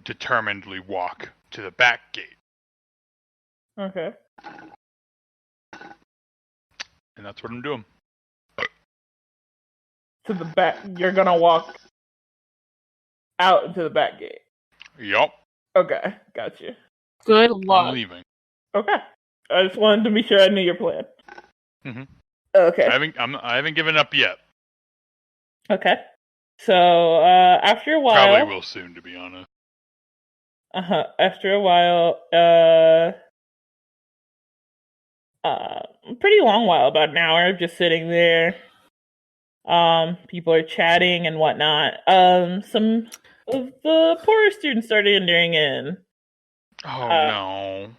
determinedly walk to the back gate. Okay. And that's what I'm doing. To the back, you're gonna walk out into the back gate. Yup. Okay, gotcha. Good luck. I'm leaving. Okay. I just wanted to be sure I knew your plan. Mm-hmm. Okay. I haven't given up yet. Okay. So after a while, probably will soon, to be honest. After a while, pretty long while, about an hour of just sitting there. People are chatting and whatnot. Some of the poorer students started entering in. Oh no.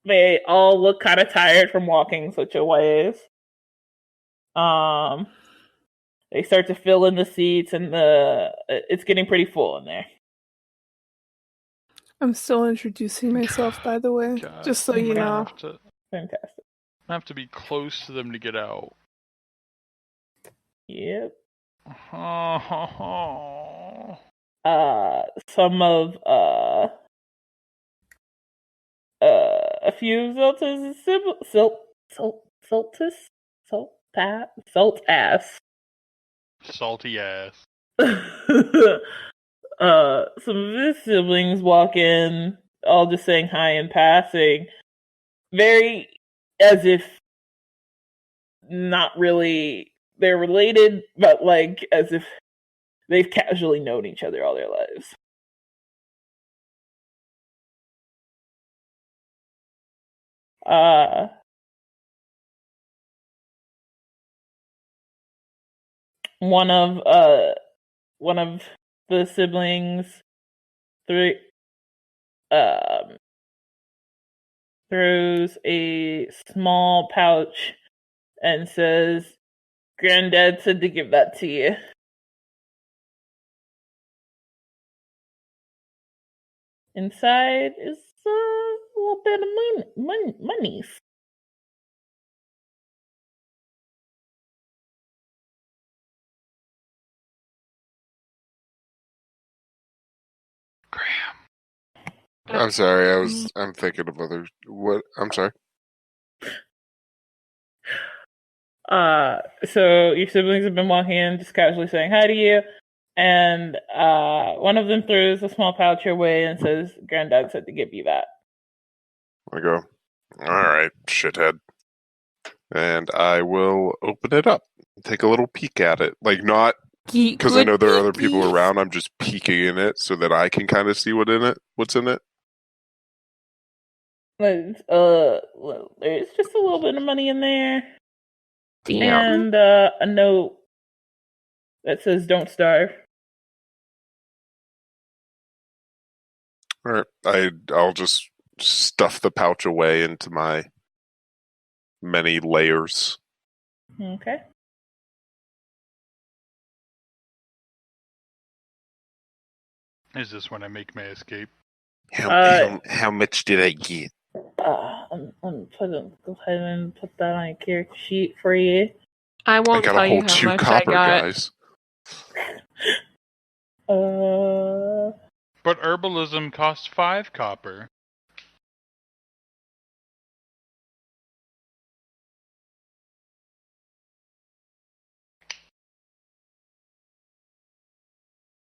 They all look kind of tired from walking such a ways. They start to fill in the seats, and it's getting pretty full in there. I'm still introducing myself, by the way, God, just so you know. Fantastic. I have to be close to them to get out. Yep. some of a few of Zeltas' siblings, Zelt ass. Salty ass. Some of his siblings walk in, all just saying hi in passing, very as if not really they're related, but like as if they've casually known each other all their lives. One of the siblings throws a small pouch and says, "Granddad said to give that to you." Inside is a little bit of money. I'm sorry. I'm thinking of other. What? I'm sorry. So your siblings have been walking in, just casually saying hi to you, and one of them throws a small pouch your way and says, "Granddad said to give you that." I go, all right, shithead. And I will open it up, take a little peek at it. Like, not because I know there are other people around, I'm just peeking in it so that I can kind of see what's in it. There's just a little bit of money in there. Damn. And a note that says, "Don't starve." All right, I'll just stuff the pouch away into my many layers. Okay. Is this when I make my escape? How much did I get? I'm go ahead and put that on your character sheet for you. I won't got tell a whole you how 2 much copper, I got. guys. But herbalism costs 5 copper.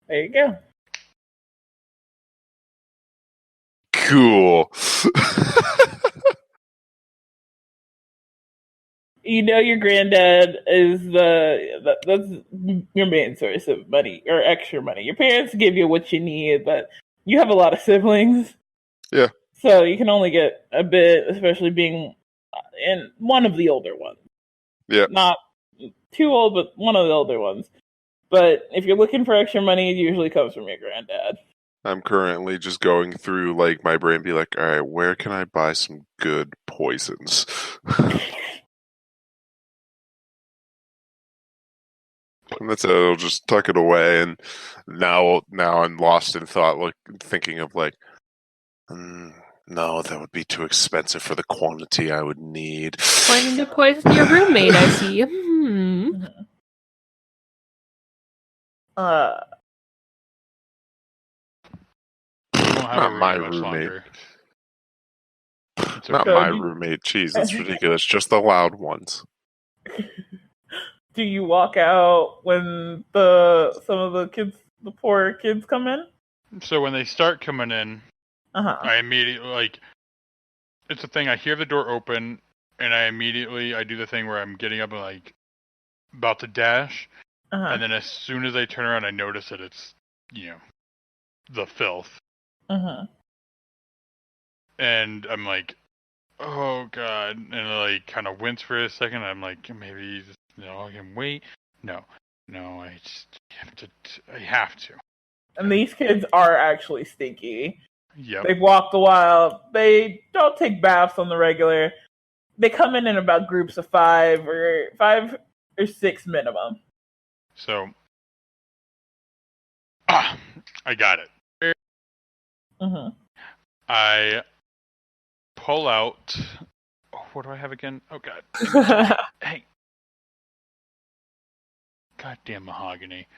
There you go. Cool. You know your granddad is that's your main source of money or extra money. Your parents give you what you need, but you have a lot of siblings. Yeah. So you can only get a bit, especially being in one of the older ones. Yeah. Not too old, but one of the older ones. But if you're looking for extra money, it usually comes from your granddad. I'm currently just going through like my brain, be like, all right, where can I buy some good poisons? And that's it. I'll just tuck it away, and now I'm lost in thought, like thinking of like, no, that would be too expensive for the quantity I would need. Planning to poison your roommate, I see. Not my roommate. Not So my roommate. Jeez, that's ridiculous. Just the loud ones. Do you walk out when some of the poor kids come in? So when they start coming in, Uh-huh. I immediately, it's a thing, I hear the door open, and I do the thing where I'm getting up and, about to dash, and then as soon as I turn around, I notice that it's, the filth. And I'm like, oh god, and I, kind of wince for a second, I'm like, maybe, I can wait. No, I have to. And these kids are actually stinky. Yep. They've walked a while. They don't take baths on the regular. They come in about groups of 5 or 6 minimum. So, I got it. I pull out. Oh, what do I have again? Oh god. Hey. Goddamn mahogany.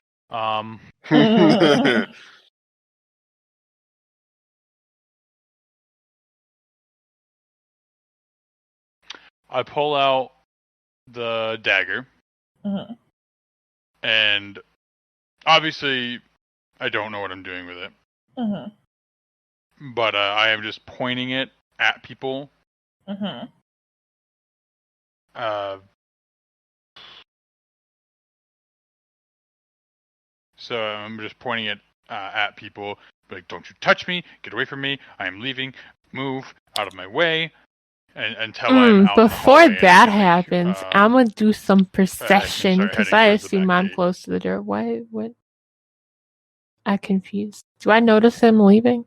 I pull out the dagger, and obviously I don't know what I'm doing with it. But I am just pointing it at people. So I'm just pointing it at people. Like, don't you touch me! Get away from me! I am leaving. Move out of my way. Until I'm out before the hallway that happens, I'm gonna do some perception because I assume I'm close to the door. What? I'm confused. Do I notice him leaving?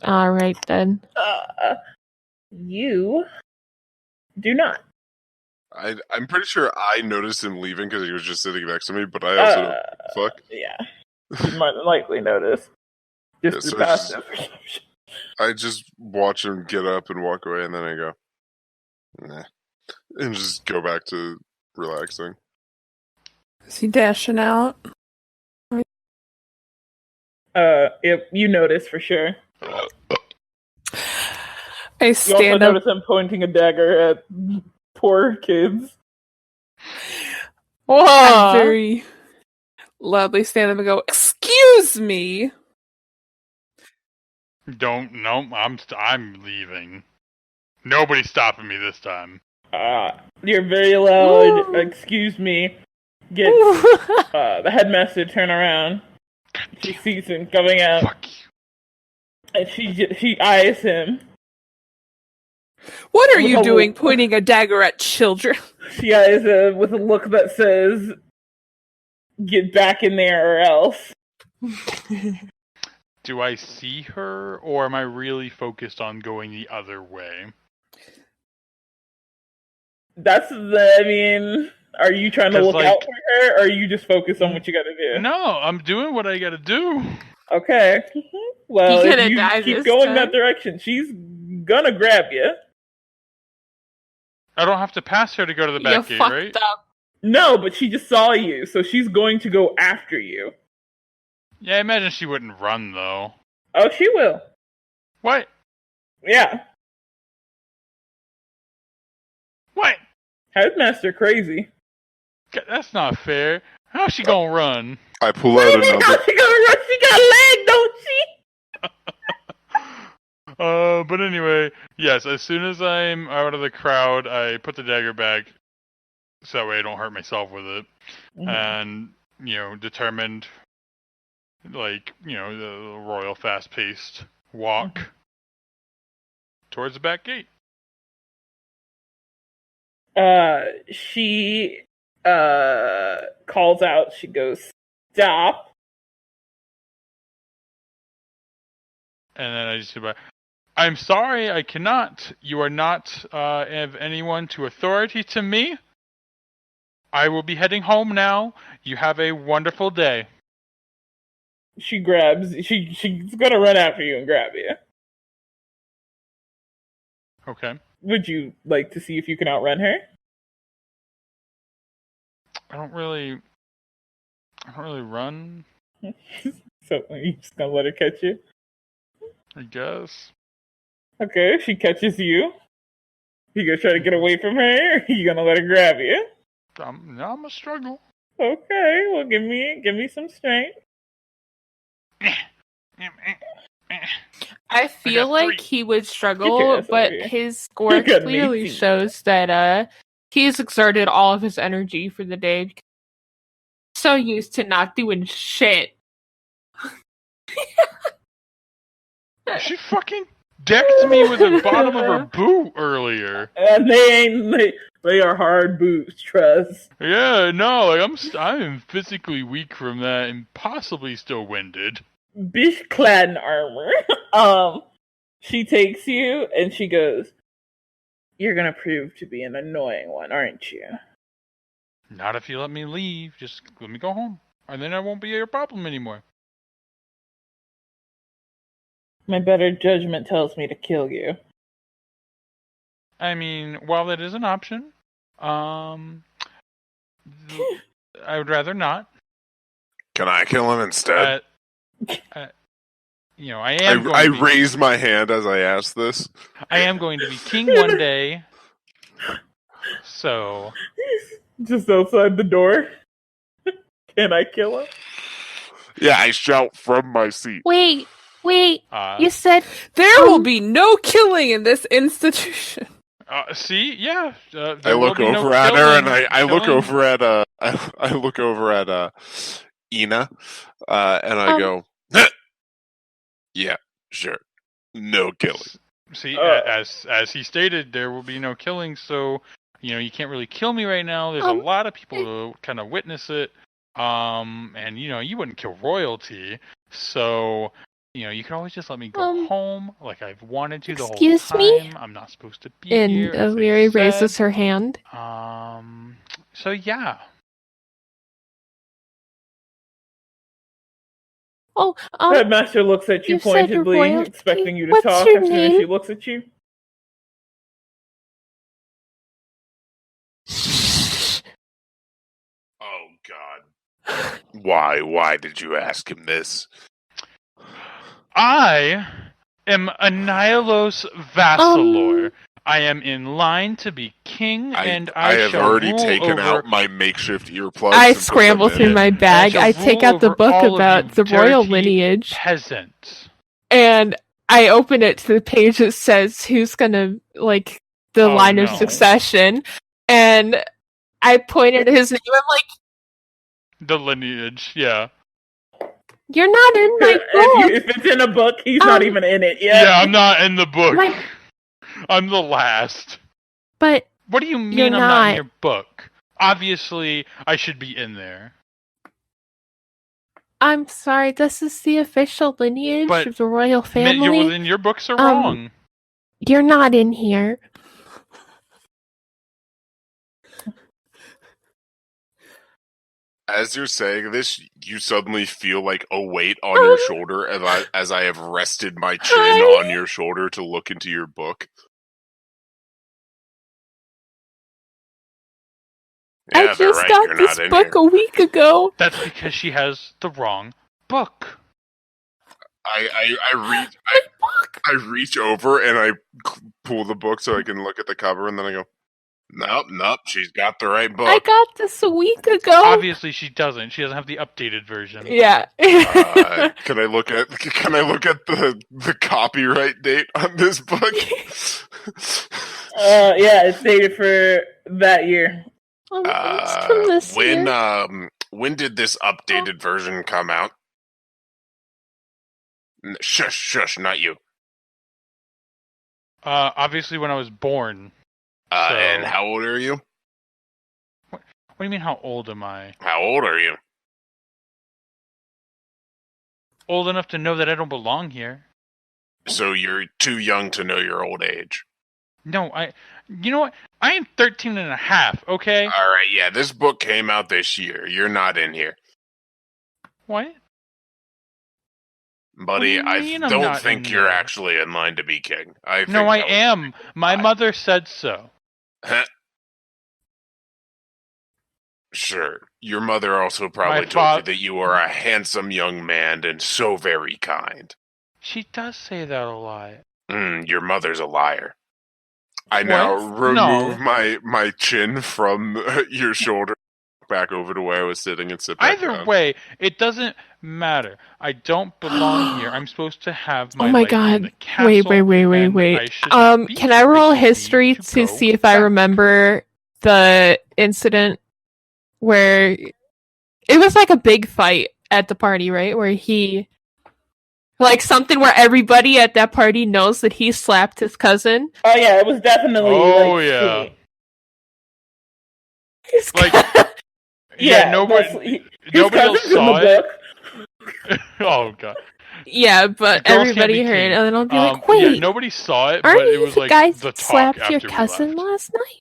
All right then. You do not. I'm pretty sure I noticed him leaving because he was just sitting next to me, but I also don't fuck. Yeah, you might than likely notice. Just through passive perception. I just watch him get up and walk away, and then I go, nah, and just go back to relaxing. Is he dashing out? You notice for sure. I You also stand up. notice him pointing a dagger at poor kids. I very loudly stand up and go, "Excuse me." I'm leaving. Nobody's stopping me this time. You're very loud. Excuse me. Get the headmaster to turn around. She sees him coming out. Fuck you. And she eyes him. What are you doing pointing a dagger at children? She eyes him with a look that says, "Get back in there or else." Do I see her, or am I really focused on going the other way? Are you trying to look out for her, or are you just focused on what you gotta do? No, I'm doing what I gotta do. Okay. Well, if you keep going time. that direction, she's gonna grab you. I don't have to pass her to go to the back gate, right? Up. No, but she just saw you, so she's going to go after you. Yeah, I imagine she wouldn't run, though. Oh, she will. What? Yeah. What? Headmaster crazy. That's not fair. How's she gonna run? I pull out another. How's she gonna run? She got a leg, don't she? But anyway, yes, as soon as I'm out of the crowd, I put the dagger back, so that way I don't hurt myself with it. And, determined, the royal fast-paced walk towards the back gate. She calls out, she goes, "Stop." And then I just say, "I'm sorry, I cannot. You are not of anyone to authority to me. I will be heading home now. You have a wonderful day." She's gonna run after you and grab you. Okay. Would you like to see if you can outrun her? I don't really run, So are you just gonna let her catch you? I guess. Okay, she catches you. You gonna try to get away from her, or you gonna let her grab you? I'm gonna struggle. Okay, well give me some strength. I feel like he would struggle, but his score clearly shows that he's exerted all of his energy for the day. So used to not doing shit. She fucking decked me with the bottom of her boot earlier. And they are hard boots, trust. Yeah, no, I'm physically weak from that and possibly still winded. Bish clad in armor. She takes you and she goes, "You're gonna prove to be an annoying one, aren't you?" Not if you let me leave. Just let me go home. And then I won't be your problem anymore. My better judgment tells me to kill you. I mean, while that is an option, I would rather not. Can I kill him instead? I am going I to be, raise my hand as I ask this. I am going to be king one day. So Just outside the door. Can I kill him? Yeah, I shout from my seat. Wait. You said There will be no killing in this institution. see, yeah. I look over at her, and I look over at I look over at Ina, and I go, yeah, sure, no killing. See, as he stated, there will be no killing. So you can't really kill me right now. There's a lot of people who kind of witness it. And you wouldn't kill royalty. So you can always just let me go home, like I've wanted to the whole time. Excuse me? I'm not supposed to be here. And O'Leary raises her hand. So yeah. Oh, Headmaster looks at you you said you're pointedly, royalty. expecting you to What's talk. your As soon as name? she looks at you. Oh God. Why did you ask him this? I am Inialos Vassalor. I am in line to be king, and I have shall already rule taken over... out my makeshift earplugs. I and put scramble them through in. my bag. I take out the book about the royal lineage. Peasants. And I open it to the page that says who's gonna, like, the line of succession. And I pointed at his name. I'm like, the lineage, yeah. You're not in my book. If it's in a book, he's not even in it yet. Yeah, I'm not in the book. I'm the last. But what do you mean I'm not in your book? Obviously, I should be in there. I'm sorry, this is the official lineage of the royal family. Then your books are wrong. You're not in here. As you're saying this, you suddenly feel like a weight on your shoulder as I have rested my chin on your shoulder to look into your book. Yeah, I just got this book a week ago. That's because she has the wrong book. I reach over and I pull the book so I can look at the cover, and then I go, Nope, she's got the right book. I got this a week ago. Obviously, she doesn't. She doesn't have the updated version. Yeah. Can I look at the copyright date on this book? Yeah, it's dated for that year. It's from this year. When did this updated version come out? Shush, not you. Obviously when I was born. And how old are you? What do you mean, how old am I? How old are you? Old enough to know that I don't belong here. So you're too young to know your old age. No, you know what? I am 13 and a half, okay? Alright, yeah, this book came out this year. You're not in here. What? Buddy, I don't think you're actually in line to be king. I am. My mother said so. Sure. Your mother also probably told you that you are a handsome young man and so very kind. She does say that a lot. Your mother's a liar. I now remove my chin from your shoulder back over to where I was sitting and sit back Either way, it doesn't matter. I don't belong here. I'm supposed to have my life in the castle. Wait. Can I roll history to see if I remember the incident where it was like a big fight at the party, right? Where he, like, something where everybody at that party knows that he slapped his cousin. Oh yeah, it was definitely. Oh yeah. Like, yeah, nobody else saw it. Oh god. Yeah, but everybody heard it, and then I'll be like, "Wait, yeah, nobody saw it, aren't but it you was the like guy the talk slapped after your we cousin left. last night?"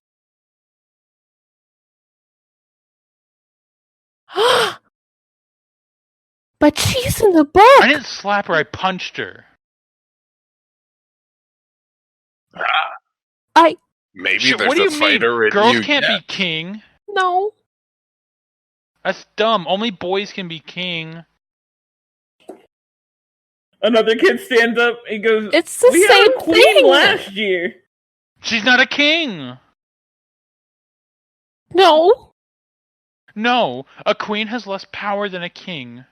But she's in the book. I didn't slap her. I punched her. Maybe there's what do a you fighter mean? in Girls you can't yet. be king. No. That's dumb. Only boys can be king. Another kid stands up and goes, It's the "We had same a queen thing. last year." It's the We had same a queen thing. last year. She's not a king. No. No, a queen has less power than a king.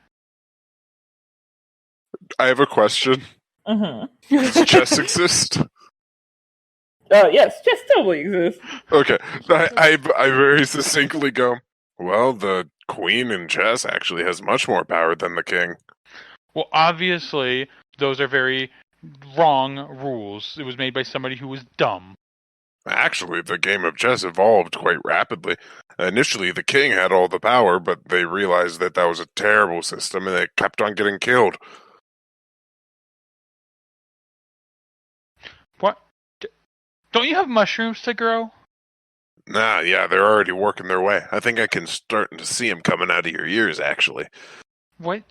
I have a question. Does chess exist? Yes, chess totally exists. Okay, I very succinctly go, well, the queen in chess actually has much more power than the king. Well, obviously, those are very wrong rules. It was made by somebody who was dumb. Actually, the game of chess evolved quite rapidly. Initially, the king had all the power, but they realized that that was a terrible system, and they kept on getting killed. What? Don't you have mushrooms to grow? Nah, yeah, they're already working their way. I think I can start to see them coming out of your ears, actually. What?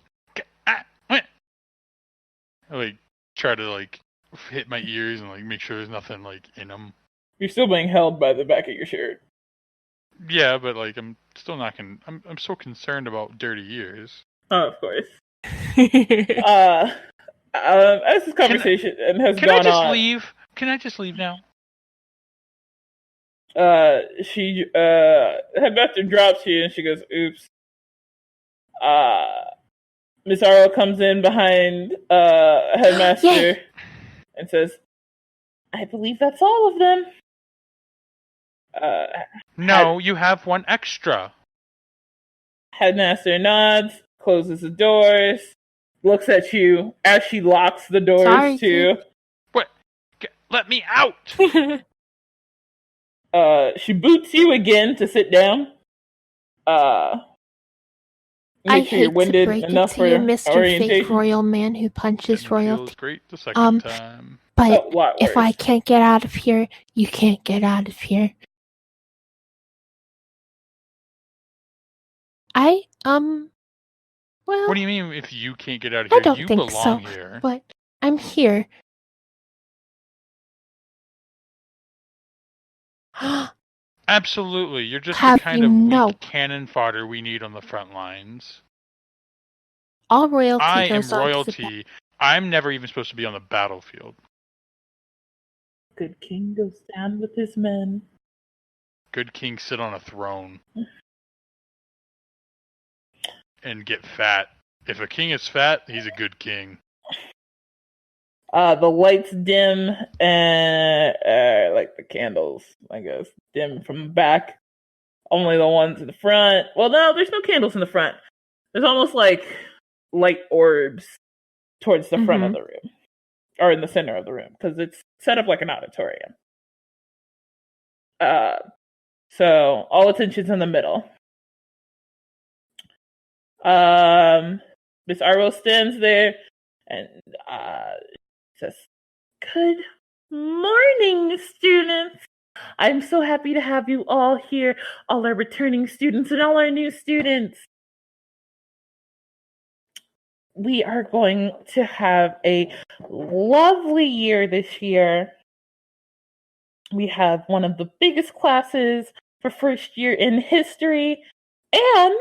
What? I, like, try to, like, hit my ears and, like, make sure there's nothing, like, in them. You're still being held by the back of your shirt. Yeah, but, like, I'm still not I'm so concerned about dirty ears. Oh, of course. As this conversation has Can gone I just on, leave? Can I just leave now? Headmaster drops you and she goes, "Oops." Miss Arlo comes in behind Headmaster Yay. and says, "I believe that's all of them." No, you have one extra. Headmaster nods, closes the doors, looks at you as she locks the doors Sorry, too. What? Let me out! She boots you again to sit down. I Make sure hate you're winded to break enough it for to you, Mr. orientation. Fake Royal Man who punches Didn't feel royalty. great the second time. But Lot if I worse. can't get out of here, you can't get out of here. Well, What do you mean if you can't get out of I here? don't You think belong so. here. But I'm here. Absolutely. You're just Have the kind you of know- weak cannon fodder we need on the front lines. All royalty I am goes on to the royalty. I'm never even supposed to be on the battlefield. Good king goes down with his men. Good kings sit on a throne and get fat. If a king is fat, he's a good king. The lights dim and like the candles, I guess, dim from the back. Only the ones in the front. Well, no, there's no candles in the front. There's almost like light orbs towards the front of the room, or in the center of the room, because it's set up like an auditorium. So all attention's in the middle. Miss Arlo stands there and says, "Good morning, students. I'm so happy to have you all here, all our returning students and all our new students. We are going to have a lovely year this year. We have one of the biggest classes for first year in history, and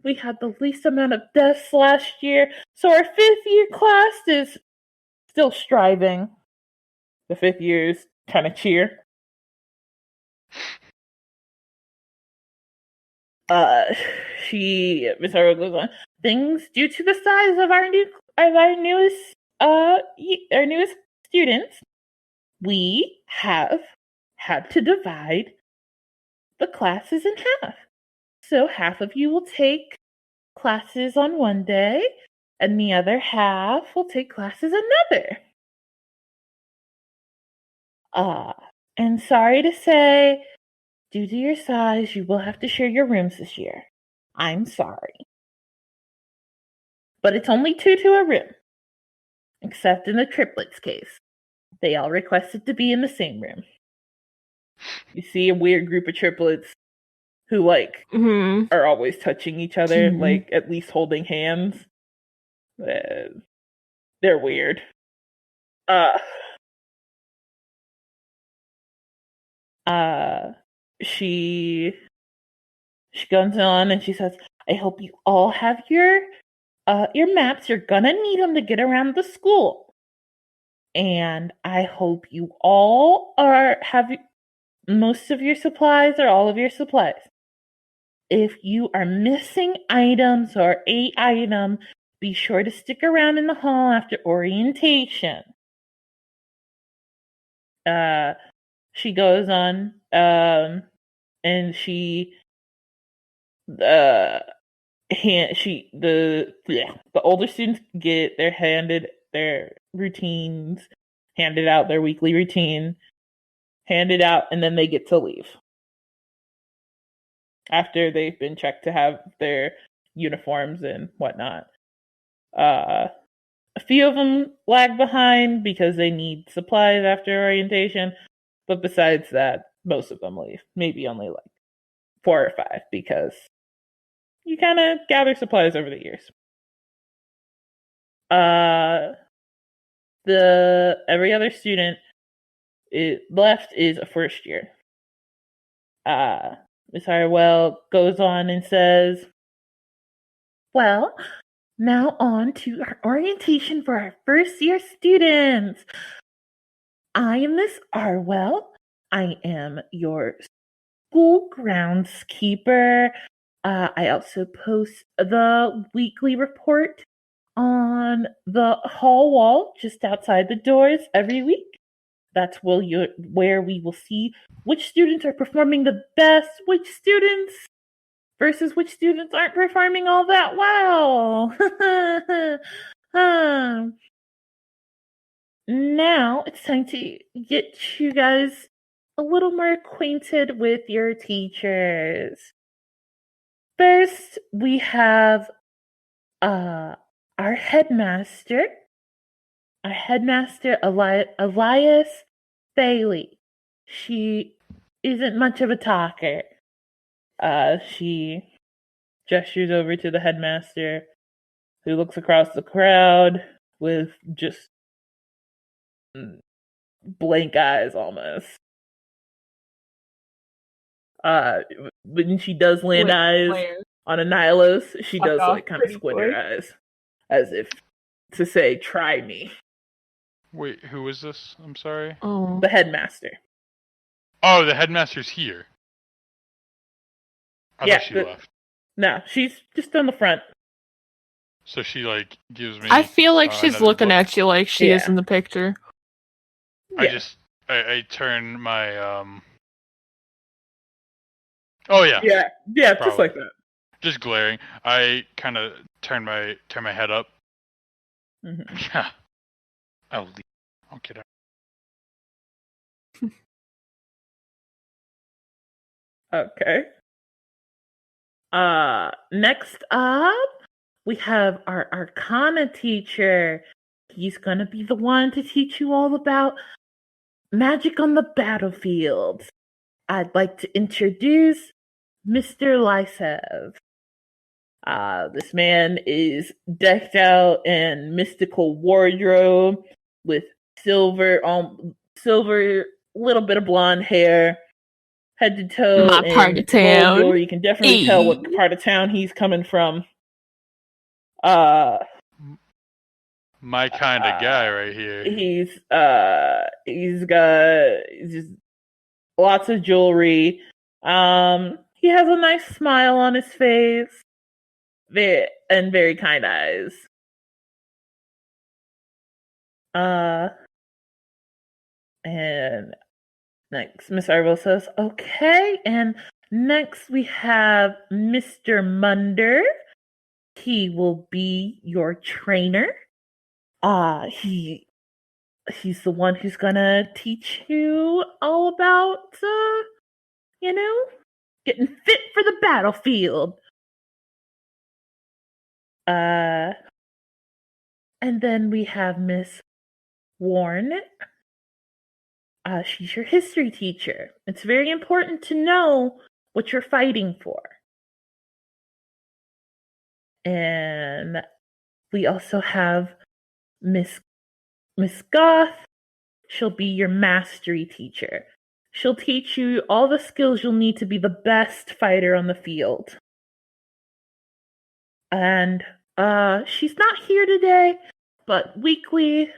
we had the least amount of deaths last year, so our fifth year class is still striving." The fifth years kind of cheer. Miss Arrow goes on. "Things due to the size of our newest students, we have had to divide the classes in half. So half of you will take classes on one day, and the other half will take classes another. And sorry to say, due to your size, you will have to share your rooms this year. I'm sorry. But it's only 2 to a room. Except in the triplets case. They all requested to be in the same room." You see a weird group of triplets who, like, are always touching each other, like, at least holding hands. They're weird. She goes on and she says, "I hope you all have your your maps, you're gonna need them to get around the school. And I hope you all have most of your supplies or all of your supplies. If you are missing items or a item, be sure to stick around in the hall after orientation. She goes on, and the older students get their routines handed out, their weekly routine handed out, and then they get to leave after they've been checked to have their uniforms and whatnot. A few of them lag behind because they need supplies after orientation, but besides that, most of them leave. Maybe only like 4 or 5 because you kind of gather supplies over the years. Every other student left is a first year. Miss Harwell goes on and says, well, now on to our orientation for our first year students. I am Miss Arwell. I am your school groundskeeper. I also post the weekly report on the hall wall just outside the doors every week. That's where we will see which students are performing the best, which students versus which students aren't performing all that well. Now it's time to get you guys a little more acquainted with your teachers. First, we have our headmaster. Our headmaster, Elias Bailey. She isn't much of a talker. She gestures over to the headmaster, who looks across the crowd with just blank eyes almost. When she does land eyes on Inialos, she does like kind of squint her eyes as if to say, try me. Wait, who is this? I'm sorry. Oh. The headmaster. Oh, the headmaster's here. I thought she left. No, she's just on the front. So she like gives me. I feel like she's looking look. at you like she is in the picture. I turn my Oh yeah. Yeah, just like that. Just glaring. I kind of turn my head up. Mm-hmm. Yeah. I'll get out. Okay. Next up, we have our Arcana teacher. He's gonna be the one to teach you all about magic on the battlefield. I'd like to introduce Mr. Lysev. This man is decked out in mystical wardrobe with silver, little bit of blonde hair, head to toe. My part of town. Jewelry. You can definitely tell what part of town he's coming from. My kind of guy right here. He's just lots of jewelry. He has a nice smile on his face. And very kind eyes. And next, Miss Arville says, okay. And next we have Mr. Munder. He will be your trainer. He's the one who's gonna teach you all about, getting fit for the battlefield. And then we have Miss Warren. She's your history teacher. It's very important to know what you're fighting for. And we also have Miss Goth. She'll be your mastery teacher. She'll teach you all the skills you'll need to be the best fighter on the field. And She's not here today, but weekly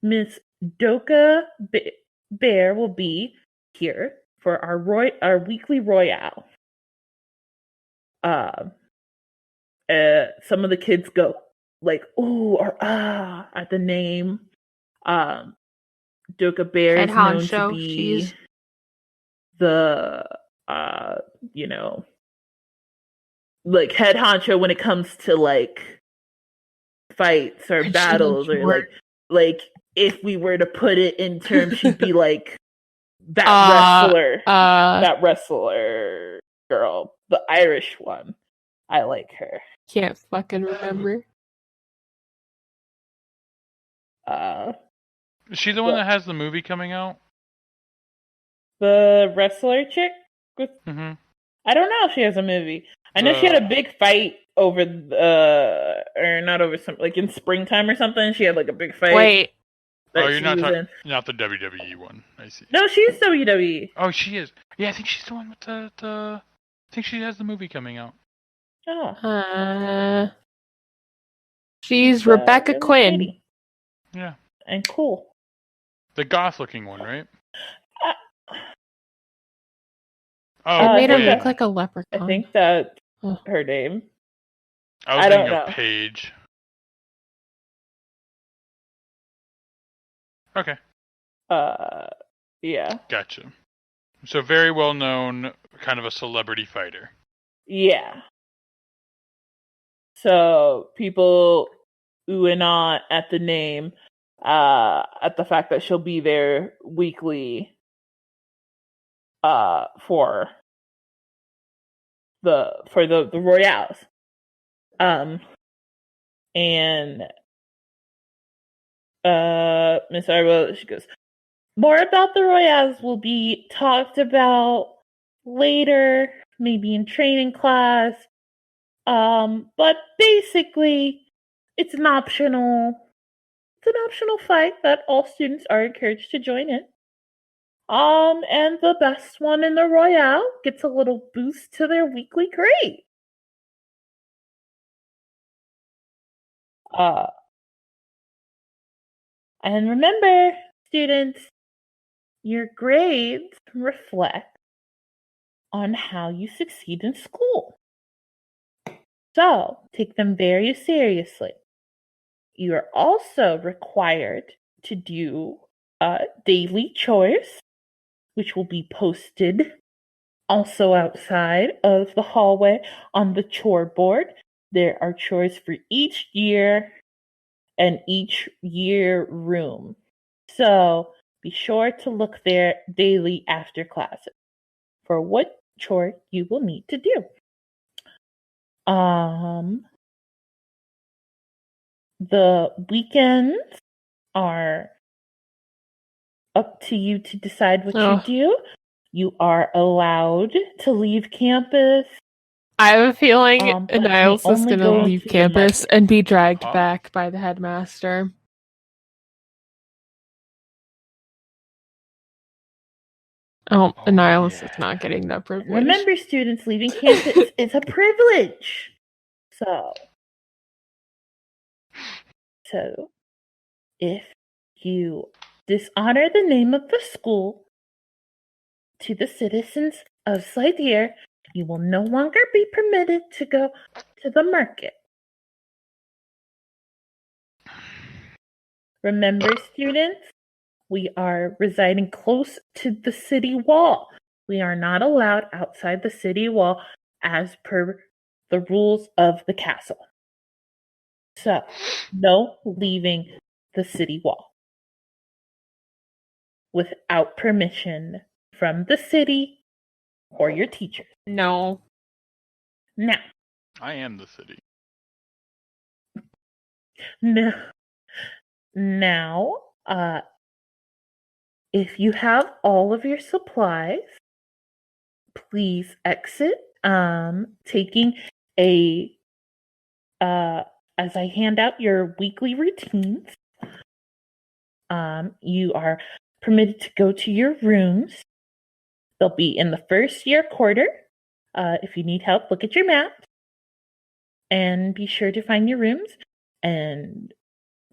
Miss Doka Bear will be here for our weekly royale. Some of the kids go like ooh or ah at the name. Doka Bear Head is known honcho, to be she's the like head honcho when it comes to like fights or battles or like if we were to put it in terms, she'd be like that wrestler girl, the Irish one. I like her. Can't fucking remember. Is she the one that has the movie coming out? The wrestler chick? Mm-hmm. I don't know if she has a movie. I know she had a big fight over or not over some like in springtime or something. She had like a big fight. Wait. Oh, you're not the WWE one. I see. No, she's WWE. Oh, she is. Yeah, I think she's the one with the. I think she has the movie coming out. Oh. She's Rebecca really Quinn. pretty. Yeah. And cool. The goth-looking one, right? It made her yeah. look like a leprechaun. I think that's her name. I don't know. Paige. Okay. Yeah. Gotcha. So very well known, kind of a celebrity fighter. Yeah. So people ooh and ah at the name, at the fact that she'll be there weekly, for the royales. And Miss Arbo, she goes, more about the royales will be talked about later, maybe in training class. But basically, it's an optional fight that all students are encouraged to join in. And the best one in the royale gets a little boost to their weekly grade. And remember, students, your grades reflect on how you succeed in school. So, take them very seriously. You are also required to do daily chores, which will be posted also outside of the hallway on the chore board. There are chores for each year and each year room. So be sure to look there daily after classes for what chore you will need to do. The weekends are up to you to decide what you do. You are allowed to leave campus. I have a feeling Inialos is going to leave campus and be dragged back by the headmaster. Inialos is not getting that privilege. Remember, students, leaving campus is a privilege. So, if you dishonor the name of the school to the citizens of Laoghaire, you will no longer be permitted to go to the market. Remember, students, we are residing close to the city wall. We are not allowed outside the city wall as per the rules of the castle. So, no leaving the city wall without permission from the city or your teachers. No. Now. I am the city. No. Now, if you have all of your supplies, please exit, taking a, as I hand out your weekly routines, you are permitted to go to your rooms. They'll be in the first year quarter. If you need help, look at your map. And be sure to find your rooms and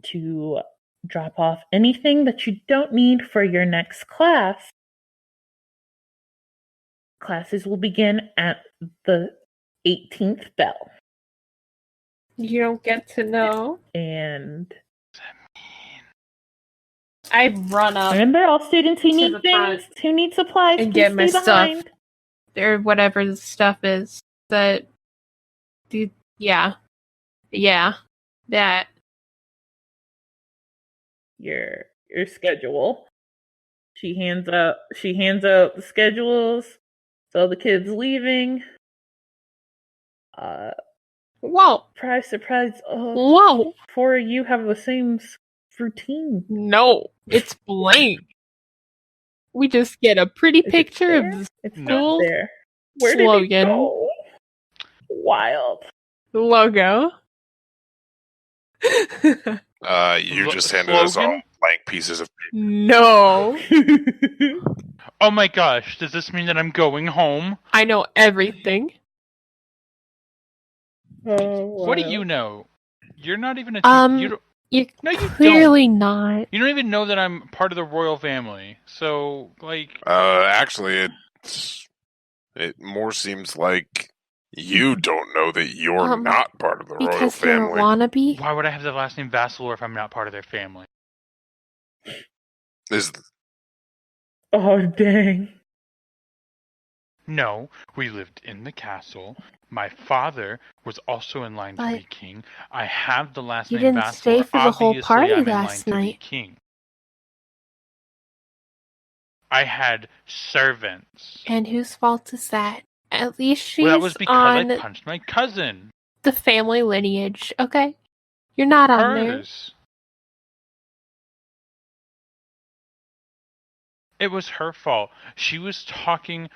to drop off anything that you don't need for your next class. Classes will begin at the 18th bell. You don't get to know. And I run up remember, all students who to need the things, front who need supplies, and please get my stay stuff. behind. or whatever the stuff is that. Yeah, that. Your schedule. She hands out the schedules. So the kids leaving. Whoa! Surprise! Whoa! 4 of you have the same routine. No, it's blank. We just get a pretty picture of the It's school not there. Where slogan. did it go? Wild. The logo. You just handed us all Slogan? blank pieces of paper. No. Oh my gosh, does this mean that I'm going home? I know everything. What do you know? You're not even a you don't, You're no, you clearly not. You don't even know that I'm part of the royal family. So, like... Actually, it more seems like you don't know that you're not part of the royal Because family. you're a wannabe? Why would I have the last name Vassalor if I'm not part of their family? Oh, dang. No, we lived in the castle. My father was also in line to be king. I have the last You name didn't Vassalor. stay for the whole Obviously, party I'm in last line to be night. king. I had servants. And whose fault is that? At least she's Well, that was because on I punched my cousin. the family lineage, okay? You're not on there. Hers. It was her fault. She was talking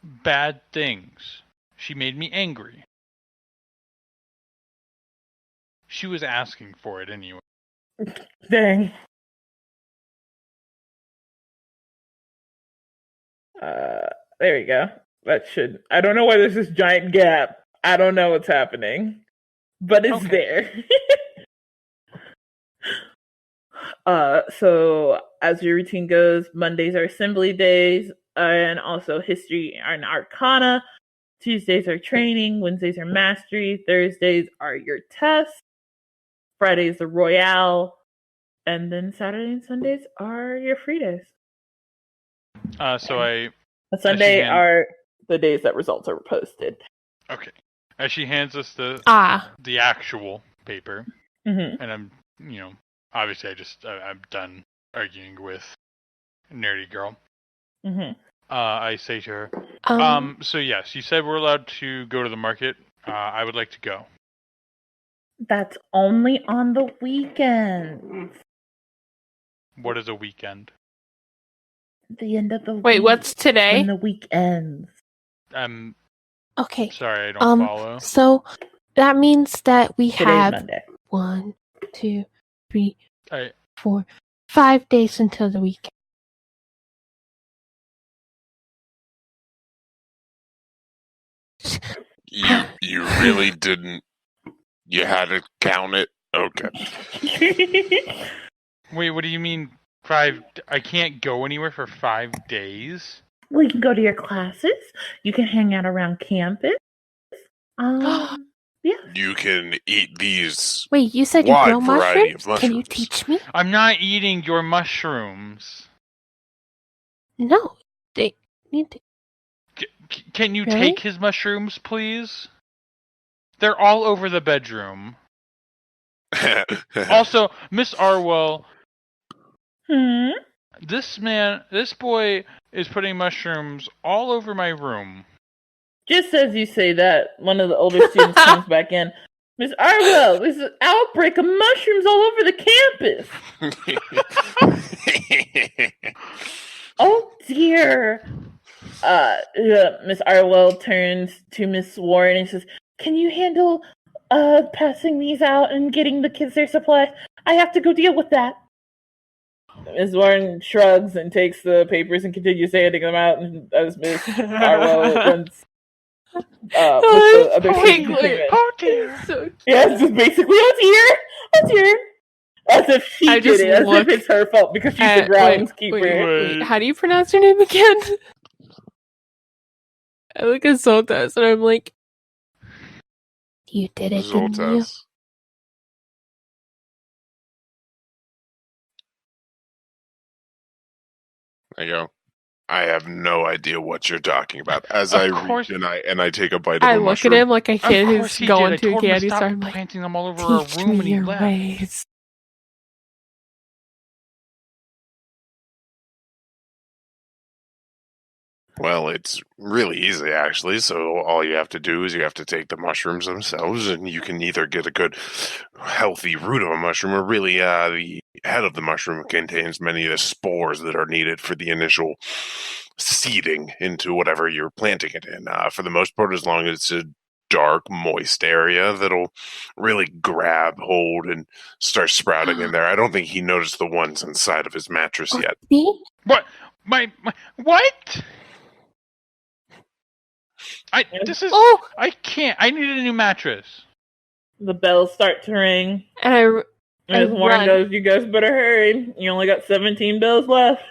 bad things. She made me angry. She was asking for it anyway. Dang. There we go. I don't know why there's this giant gap. I don't know what's happening. But it's there. So as your routine goes, Mondays are assembly days, and also history and arcana. Tuesdays are training, Wednesdays are mastery, Thursdays are your tests, Fridays are royale, and then Saturday and Sundays are your free days. Sunday are the days that results are posted. Okay. As she hands us the actual paper, and I'm, obviously I'm done arguing with Nerdy Girl. I say to her, so yes, you said we're allowed to go to the market. I would like to go. That's only on the weekends. What is a weekend? The end of the week. Wait, what's today? When the week ends. Okay. Sorry, I don't follow. So that means that we Today's have Monday. 1, 2, 3, 4, 5 days until the weekend. You really didn't. You had to count it? Okay. Wait, what do you mean 5? I can't go anywhere for 5 days? Well, you can go to your classes. You can hang out around campus. Yeah. You can eat these. Wait, you said you grow mushrooms? Can you teach me? I'm not eating your mushrooms. No, they need to. Can you take his mushrooms, please? They're all over the bedroom. Also, Miss Arwell, this boy is putting mushrooms all over my room. Just as you say that, one of the older students comes back in. Miss Arwell, there's an outbreak of mushrooms all over the campus. Oh dear. Miss Arwell turns to Miss Warren and says, "Can you handle passing these out and getting the kids their supplies? I have to go deal with that." Miss Warren shrugs and takes the papers and continues handing them out, and as Miss Arwell runs with a big Piglet. Oh dear. So yeah, it's just basically, oh dear. As if she I did just it, as look if it's her fault because she's the wait, groundskeeper. wait, how do you pronounce your name again? I look at Zeltas and I'm like, you did it, didn't you? Zeltas. I go, I have no idea what you're talking about. As Of I course- reach and I take a bite of I a look mushroom. at him like a Of kid course who's he going did. to I a told him to candy stop store. I'm like, planting them all over our teach room, me and he your left. ways. Well, it's really easy, actually. So all you have to do is you have to take the mushrooms themselves, and you can either get a good, healthy root of a mushroom, or really the head of the mushroom contains many of the spores that are needed for the initial seeding into whatever you're planting it in. For the most part, as long as it's a dark, moist area, that'll really grab hold and start sprouting in there. I don't think he noticed the ones inside of his mattress yet. See? What? My what? This is. Oh! I can't. I need a new mattress. The bells start to ring. And As Warren run. goes, you guys better hurry. You only got 17 bells left.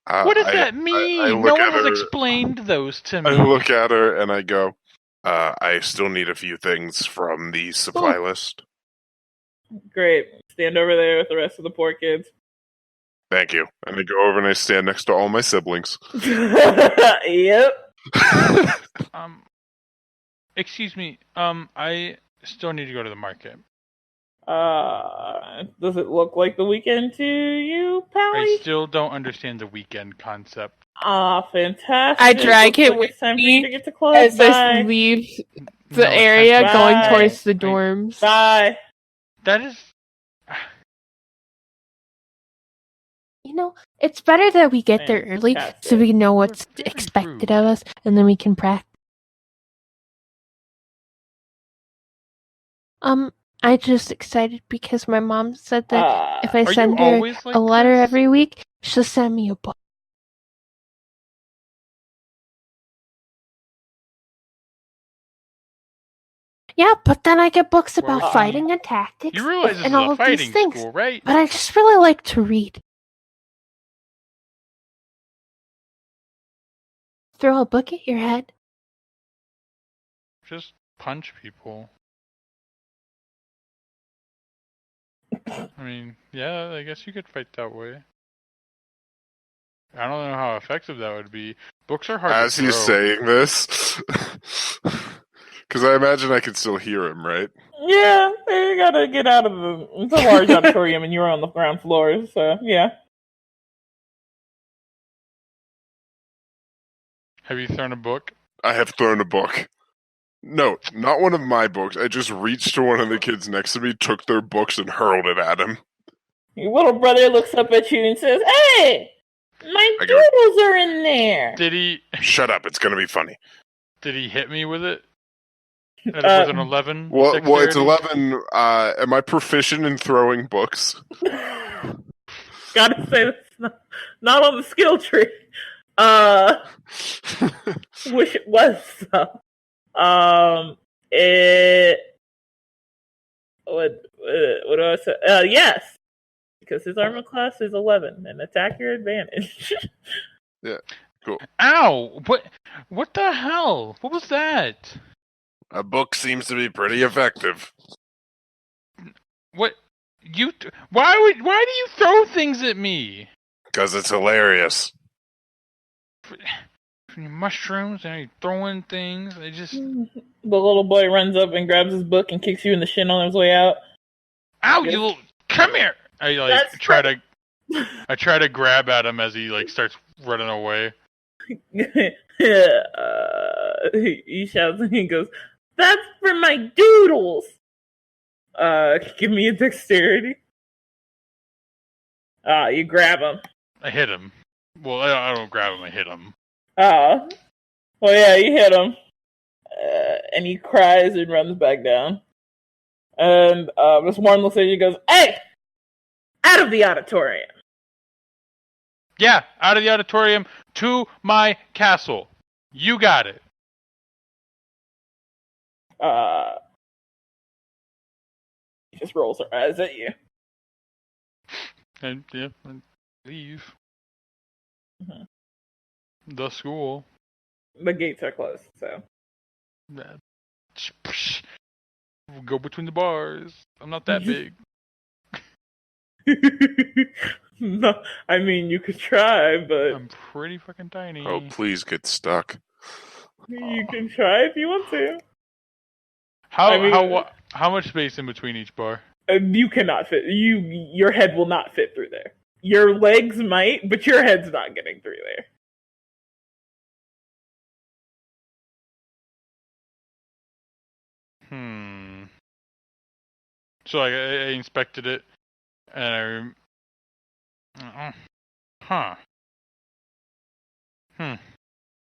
What does that mean? look No one at has her- explained those to me. I look at her and I go, I still need a few things from the supply list. Great. Stand over there with the rest of the poor kids. Thank you. And I go over and I stand next to all my siblings. Yep. Excuse me. I still need to go to the market. Does it look like the weekend to you, Pally? I still don't understand the weekend concept. Fantastic. I drag Looks him like with it's time for me you to get to club. as I Bye. leave No, the area Bye. going towards the dorms. Bye. That is. You know, it's better that we get there early so we know what's You're very expected rude. of us, and then we can practice. I just excited because my mom said that if I Are send you her always like a letter this? every week, she'll send me a book. Yeah, but then I get books Why would about you fighting need- and tactics You realize this and is all a of these fighting things. school, right? But I just really like to read. Throw a book at your head. Just punch people. I mean, yeah, I guess you could fight that way. I don't know how effective that would be. Books are hard As to he's throw. saying this, because I imagine I can still hear him, right? Yeah, you gotta get out of the. It's a large auditorium, and you're on the ground floor, so yeah. Have you thrown a book? I have thrown a book. No, not one of my books. I just reached to one of the kids next to me, took their books, and hurled it at him. Your little brother looks up at you and says, "Hey, my I go- doodles are in there." Did he? Shut up, it's gonna be funny. Did he hit me with it? With an 11? Well, it's dexterity? 11. Am I proficient in throwing books? Gotta say that's not on the skill tree. Wish it was so. It. What do I say? Yes, because his armor class is 11 and attack your advantage. Ow! What the hell? What was that? A book seems to be pretty effective. What? Why do you throw things at me? Because it's hilarious. Mushrooms and you're throwing things. I just. The little boy runs up and grabs his book and kicks you in the shin on his way out. Ow! Yes. You little. Come here! I That's try to grab at him as he starts running away. He shouts and he goes, "That's for my doodles." Give me a dexterity. You grab him. I hit him. Well, I don't grab him. I hit him. Well, yeah, you hit him. And he cries and runs back down. And Miss Warren looks at you and goes, "Hey! Out of the auditorium!" Yeah, out of the auditorium to my castle. You got it. She just rolls her eyes at you. And leave Mhm. the school. The gates are closed, so. Go between the bars. I'm not that big. No, I mean, you could try, but I'm pretty fucking tiny. Oh, please get stuck. you can try if you want to. How much space in between each bar? You cannot fit. Your head will not fit through there. Your legs might, but your head's not getting through there. So I inspected it, and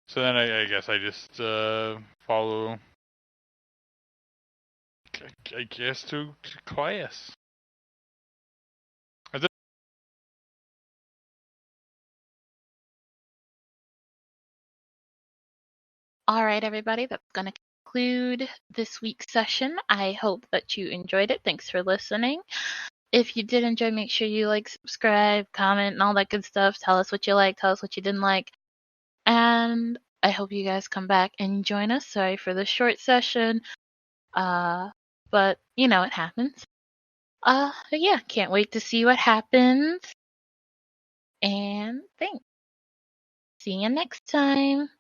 So then I guess I just follow. I guess to class. All right, everybody, that's going to conclude this week's session. I hope that you enjoyed it. Thanks for listening. If you did enjoy, make sure you like, subscribe, comment, and all that good stuff. Tell us what you like, tell us what you didn't like. And I hope you guys come back and join us. Sorry for the short session. But, you know, it happens. Yeah, can't wait to see what happens. And thanks. See you next time.